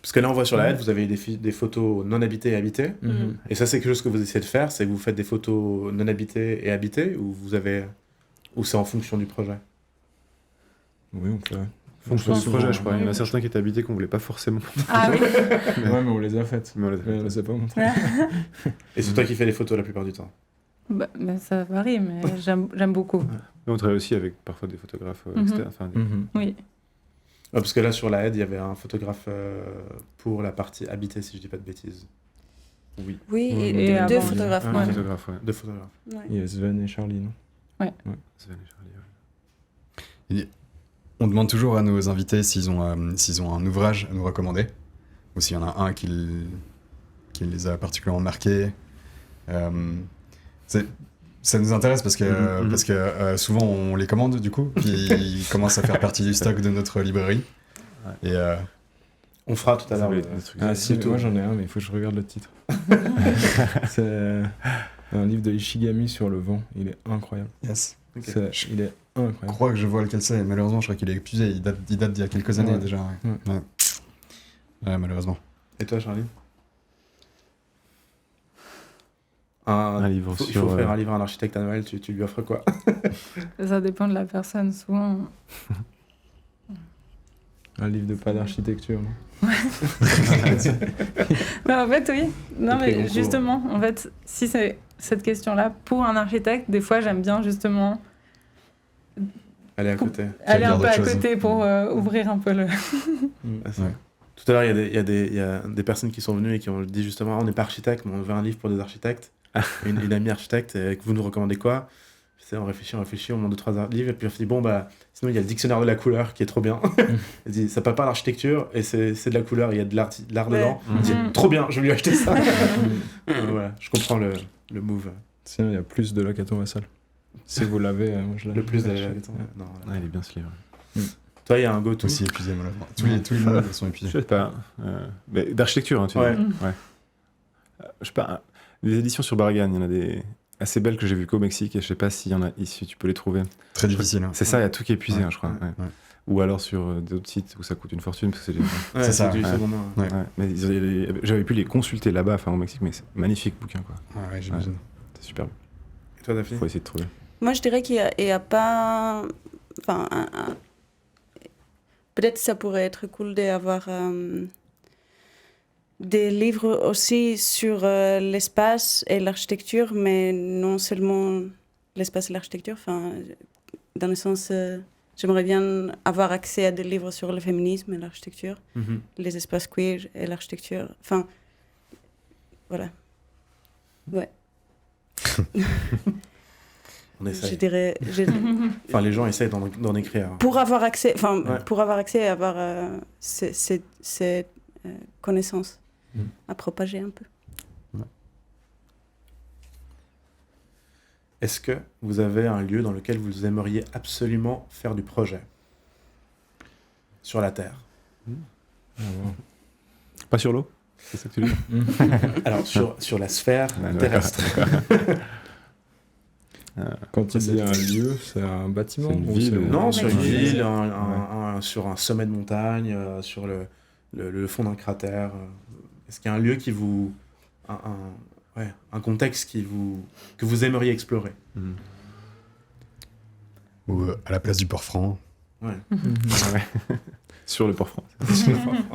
Parce que là, on voit sur la aide, vous avez des photos non habitées et habitées. Et ça, c'est quelque chose que vous essayez de faire, c'est que vous faites des photos non habitées et habitées, ou c'est en fonction du projet? Oui, on peut. Fonction du projet, je crois. Il y en a certains qui étaient habités qu'on voulait pas forcément. Ah oui. mais on les a faites. Mais on les a pas montrées. Et c'est toi qui fais les photos la plupart du temps? Ça varie, mais j'aime beaucoup. Mais on travaille aussi avec parfois des photographes externes. Enfin, Oui. Parce que là, sur la aide, il y avait un photographe pour la partie habitée, si je dis pas de bêtises. Oui. Oui, et Et deux avant, photographes. un photographe, ouais. Deux photographes. Il y a Sven et Charlie, non? Ouais. Sven et Charlie, ouais. On demande toujours à nos invités s'ils ont un ouvrage à nous recommander, ou s'il y en a un qui les a particulièrement marqués. Ça nous intéresse parce que souvent on les commande du coup, puis ils commencent à faire partie du stock de notre librairie. Ouais. Et on fera tout à l'heure. Moi j'en ai un, mais il faut que je regarde le titre. C'est un livre de Ishigami sur le vent. Il est incroyable. Yes. Okay. Il est incroyable. Je crois que je vois lequel c'est. Malheureusement, je crois qu'il est épuisé. Il date d'il y a quelques années déjà. Ouais, malheureusement. Et toi, Charlie? Un livre il faut sur, offrir un livre à un architecte à Noël, tu lui offres quoi? Ça dépend de la personne, souvent. Un livre de pas d'architecture, non? Mais en fait, oui. Non, Des très mais bons justement, en fait, si c'est cette question-là, pour un architecte, des fois, j'aime bien justement Allez à côté. aller un dire peu à d'autres choses. côté pour ouvrir un peu le... Ah, c'est- Ouais. Tout à l'heure, il y a des personnes qui sont venues et qui ont dit justement, on n'est pas architecte, mais on veut un livre pour des architectes. Une amie architecte, et que vous nous recommandez quoi? On réfléchit, on demande 2-3 livres, et puis on se dit, bon, bah, sinon il y a le dictionnaire de la couleur qui est trop bien. Elle dit, ça parle pas d'architecture, et c'est de la couleur, il y a de l'art Ouais. dedans. Elle dit, trop bien, je vais lui acheter ça. Voilà, je comprends le move. Sinon, il y a plus de Lakato Massal. Si vous l'avez, moi je l'ai. Le plus de Ouais. Non, voilà. Ouais, il est bien ce livre. Toi, il y a un go-to. Aussi épuisé, malheureusement. Tous les mots sont Je épuisés. sais pas. Mais d'architecture, hein, tu Ouais. dis. Ouais. Je sais pas. Les éditions sur Barragan, il y en a des assez belles que j'ai vues qu'au Mexique et je sais pas s'il y en a ici, tu peux les trouver. Très difficile. Hein. C'est ça, il y a tout qui est épuisé, Ouais. hein, je crois. Ouais. Ouais. Ouais. Ou alors sur d'autres sites où ça coûte une fortune parce que c'est des... Ouais, C'est ça, du ouais. second main. Ouais. Ouais. Mais j'avais pu les consulter là-bas, enfin au Mexique, mais c'est magnifique bouquin, quoi. Ouais, j'imagine. C'est super. Et toi, Daphné? Faut essayer de trouver. Moi, je dirais qu'il y a pas... Enfin, peut-être ça pourrait être cool d'avoir des livres aussi sur l'espace et l'architecture, mais non seulement l'espace et l'architecture. Enfin, dans le sens, j'aimerais bien avoir accès à des livres sur le féminisme et l'architecture, Mhm. les espaces queer et l'architecture. Enfin, voilà. Ouais. On Je essaye. dirais... Enfin, les gens essayent d'en écrire. pour avoir accès, enfin, Ouais. pour avoir accès à avoir ces connaissances à propager un peu. Est-ce que vous avez un lieu dans lequel vous aimeriez absolument faire du projet sur la Terre? Pas sur l'eau? C'est ça que tu dis? Alors, sur la sphère Ouais, d'accord, terrestre. Quand tu dis un lieu, c'est un bâtiment C'est une ou ville c'est- ou- Non, sur une Ouais. ville, sur un sommet de montagne, sur le fond d'un cratère. Est-ce qu'il y a un lieu qui vous... un contexte que vous aimeriez explorer? Mhm. Ou à la place du Port-Franc. Ouais. Ouais. Sur le Port-Franc.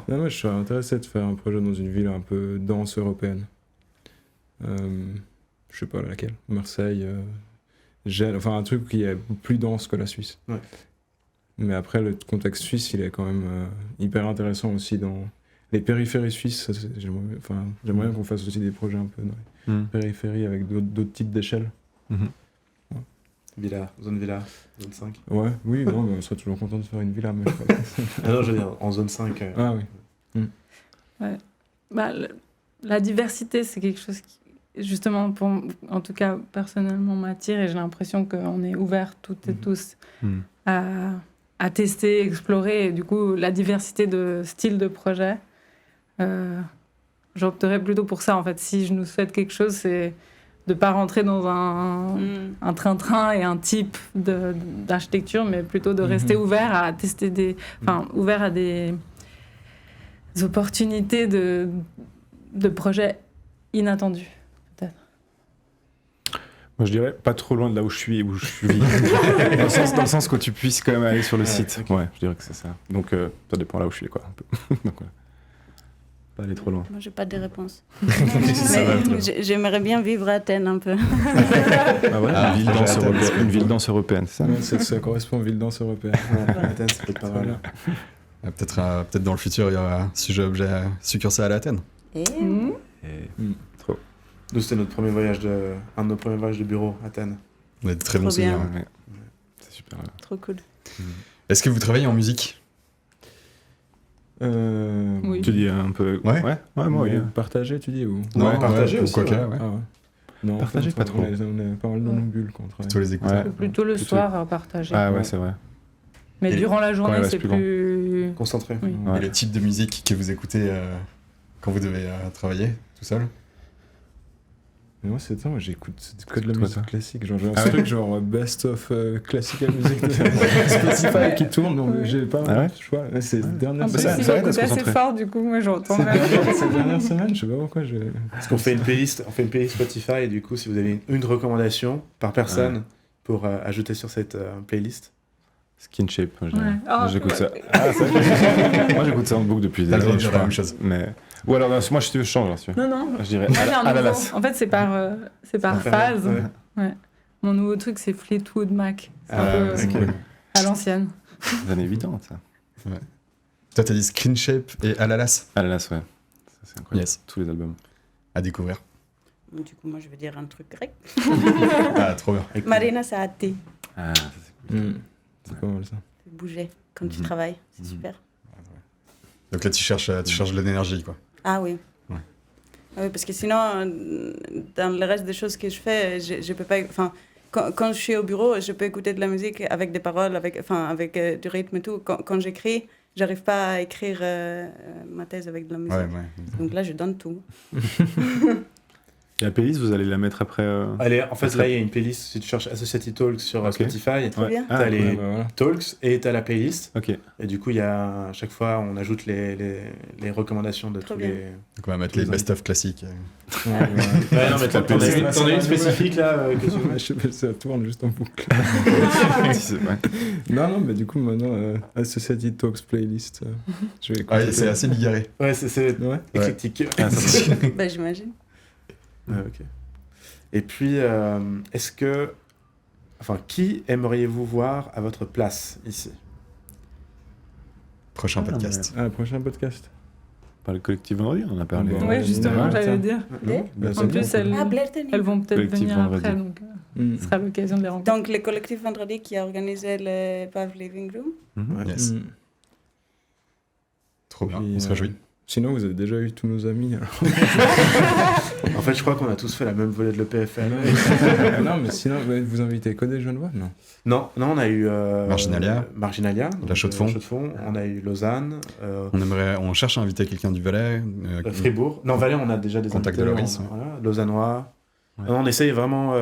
Non, moi, je serais intéressé de faire un projet dans une ville un peu dense européenne. Je sais pas laquelle. Marseille, Gênes, enfin un truc qui est plus dense que la Suisse. Ouais. Mais après, le contexte suisse, il est quand même hyper intéressant aussi dans les périphéries suisses. Ça, j'aimerais bien qu'on fasse aussi des projets un peu dans les périphéries avec d'autres types d'échelles. Mhm. Villa, zone 5. Ouais, oui, non, mais on serait toujours content de faire une villa. Mais je crois que- Ah non, je veux dire, en zone 5. Ah oui. Bah, la diversité, c'est quelque chose qui, justement, en tout cas, personnellement, m'attire et j'ai l'impression qu'on est ouvert toutes et tous Mhm. à tester, explorer. Et du coup, la diversité de styles de projet, j'opterais plutôt pour ça. En fait, si je nous souhaite quelque chose, c'est de ne pas rentrer dans un train-train et un type d'architecture, mais plutôt de rester ouvert à tester ouvert à des opportunités de projets inattendus. Moi, je dirais pas trop loin de là où je suis et où je vis. dans le sens que tu puisses quand même aller sur le site. ok. Ouais, je dirais que c'est ça. Donc, ça dépend là où je suis, quoi. Un peu. Donc, voilà. Pas aller trop loin. Moi, j'ai pas de réponse. Ça va, très Mais j'aimerais bien vivre à Athènes un peu. Ah ouais, Ah, une ville dense Athènes, européenne. c'est Une ville dense européenne, c'est ça? Ouais, ça correspond aux villes denses européennes. Athènes, ça peut être pas mal. Peut-être dans le futur, il y aura sujet-objet succursale à Athènes. Et... Nous, c'était un de nos premiers voyages de bureau, Athènes. On a de très bons Trop bien. souvenirs. Ouais. C'est super. Trop cool. Est-ce que vous travaillez en musique? Oui. Tu dis un peu. Ouais. Moi, oui. Partager, tu dis ou... Non, partagez ou aussi, quoi que, ouais. ouais. Ah ouais. Non, Partagez pas trop. On est pas mal dans nos bulles quand on travaille. Plutôt les écouter. Ouais. Plutôt le soir à partager. Ah ouais, c'est vrai. Mais Et durant la journée, il reste c'est plus grand. plus... Concentré. Oui. Et Ouais. le type de musique que vous écoutez quand vous devez travailler tout seul? Mais moi, c'est ça, moi j'écoute que de la Toi, musique toi. classique. Genre, j'ai un truc genre best of classical music de Spotify qui tourne, donc j'ai pas Ah ouais le choix. Ouais, c'est les dernières En plus, ça- il ça va aide à se écouter assez concentrer. fort, du coup, moi j'entends. ces dernières semaines, je sais pas pourquoi. Parce qu'on fait une playlist, Spotify et du coup, si vous avez une recommandation par personne pour ajouter sur cette playlist. Skin Shape, moi, Ouais. moi, Oh, j'écoute ça. ouais. Ah, c'est vrai. Moi j'écoute ça en boucle depuis des T'as le droit années, de je dire la crois. même chose. Mais... Ou alors, moi je change, là, si tu veux. Non, non. Je dirais Moi, j'ai un à la nouveau. lasse. En fait, c'est par phase. Ouais. Mon nouveau truc, c'est Fleetwood Mac. C'est Ah, un peu c'est cool. à l'ancienne. Des années évidentes, ça. Toi, t'as dit Screen Shape et Alalas À la lasse, ouais. Ça, c'est incroyable. Yes. Tous les albums. à découvrir. Du coup, moi, je vais dire un truc grec. Ah, trop bien. Marina Saati. Ah, ça c'est cool. C'est pas mal ça. Bouger quand tu Mhm. travailles, c'est Mhm. super. Donc là, tu cherches de l'énergie, quoi. Ah oui. Ouais. Ah oui, parce que sinon, dans le reste des choses que je fais, je peux pas. Enfin, quand je suis au bureau, je peux écouter de la musique avec des paroles, avec du rythme et tout. Quand j'écris, j'arrive pas à écrire ma thèse avec de la musique. Ouais. Donc là, je donne tout. Et la playlist, vous allez la mettre après. Allez, en fait, là, il y a une playlist. Si tu cherches Associated Talks sur Ok. Spotify, Trop bien. t'as les Ouais, bah voilà. Talks et t'as la playlist. Ok. Et du coup, il y a, à chaque fois, on ajoute les recommandations de Trop tous bien. les. Donc on va mettre les best-of classiques. Ouais, ouais. Ouais, non, mais t'en playlist. as une spécifique là que tu veux. Je sais pas, ça tourne juste en boucle. Ouais. Non, mais du coup, maintenant, Associated Talks playlist, je vais écouter. Ouais, c'est assez bigarré. Ouais, c'est Ouais. éclectique. Ah, ça, Bah, j'imagine. Ouais, ok. Et puis, est-ce que. Enfin, qui aimeriez-vous voir à votre place ici? Prochain Ah, podcast. Ah, prochain podcast. Par le collectif vendredi, on en a parlé. Bon. Ouais, justement, Ouais, j'allais ça. dire. Bah, c'est En bien. plus, elles vont peut-être Collectif venir vendredi. après, donc ce sera l'occasion de les rencontrer. Donc, le collectif Vendredi qui a organisé le Valve Living Room. Mhm. Yes. Mm. Trop bien, Puis, on se réjouit. Sinon, vous avez déjà eu tous nos amis. Alors. En fait, je crois qu'on a tous fait la même volée de l'EPFL. Non, mais sinon, vous invitez que des jeunes voix, non? Non, on a eu. Marginalia. donc, La Chaux-de-Fonds. Chaux-de-Fonds. On a eu Lausanne. On cherche à inviter quelqu'un du Valais. Fribourg. Non, Valais, on a déjà des Contact invités. de Loris, Voilà. Lausannois. Ouais. Non, on essaye vraiment.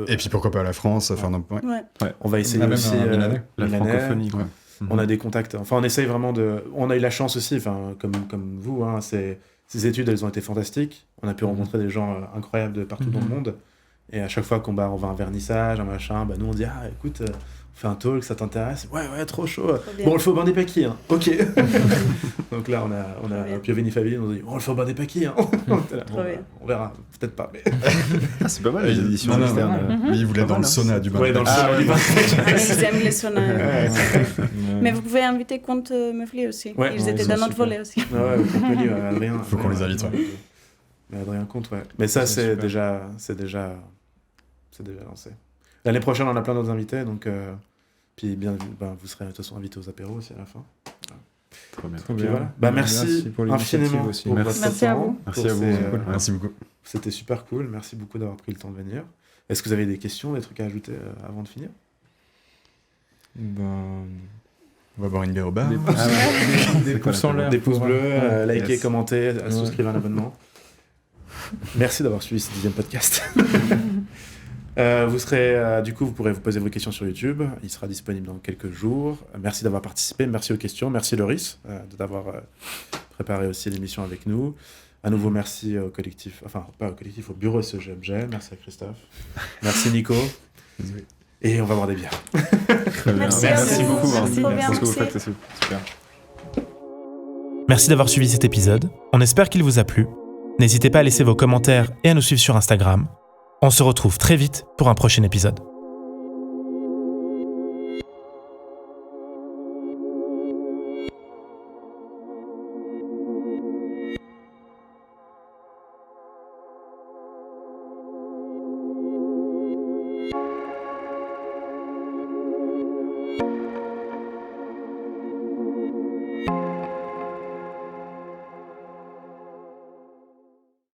Et puis pourquoi pas la France. Enfin, non, ouais. Ouais. On va essayer Ah, même aussi. un Milanais. La Milanais. francophonie, quoi. Ouais. On a des contacts. Enfin, on essaye vraiment de. On a eu la chance aussi, enfin, comme vous, hein, ces études, elles ont été fantastiques. On a pu rencontrer des gens incroyables de partout dans le monde. Et à chaque fois qu'on on va à un vernissage, un machin, nous on dit ah écoute, on fait un talk, ça t'intéresse? Ouais, trop chaud. bien. Bon, on le fait au bain des paquis, hein. Ok. Donc là, on Trop bien. a Pioveni Fabi, on dit on le fait au bain des paquis, hein. On était là, Trop bon, bien. on verra, peut-être pas. Mais... Ah, c'est pas mal les éditions Non, non, externes. non. Oui, il voulait Pas dans mal, le hein. sauna du bain. Ouais, dans le sauna du bain. Ils aiment les saunas. Ouais. Mais vous pouvez inviter Comte Meufli aussi. Ouais. Ils Ouais, étaient ils dans sont notre super. volet aussi. Ouais, Montpellier, Adrien. Faut qu'on les invite, ouais. Mais Adrien Comte, ouais. Mais ça, C'est c'est déjà lancé. L'année prochaine, on a plein d'autres invités, donc puis bien, vous serez de toute façon invités aux apéros aussi à la fin. Trop bien. Trop Puis bien. voilà. Merci pour l'initiative infiniment aussi. pour Merci. votre Merci à temps, vous. Merci pour à vous, ces, c'est cool. Merci beaucoup. C'était super cool. Merci beaucoup d'avoir pris le temps de venir. Est-ce que vous avez des questions, des trucs à ajouter avant de finir? Ben, On va boire une bière au bar. des pouces, des pouces en l'air. Des pouces pour- bleus, ouais. likez, Yes. commentez, souscrivez à un abonnement. Merci d'avoir suivi ce 10e podcast. Vous serez, du coup, vous pourrez vous poser vos questions sur YouTube. Il sera disponible dans quelques jours. Merci d'avoir participé. Merci aux questions. Merci Loris d'avoir préparé aussi l'émission avec nous. À nouveau, merci au collectif, enfin pas au collectif, au bureau SEGMG. Merci à Christophe. Merci Nico. Désolé. Et on va boire des bières. Très bien. Merci à vous. beaucoup. Merci. Trop bien, Pour ce que vous merci. faites, c'est super. Merci d'avoir suivi cet épisode. On espère qu'il vous a plu. N'hésitez pas à laisser vos commentaires et à nous suivre sur Instagram. On se retrouve très vite pour un prochain épisode.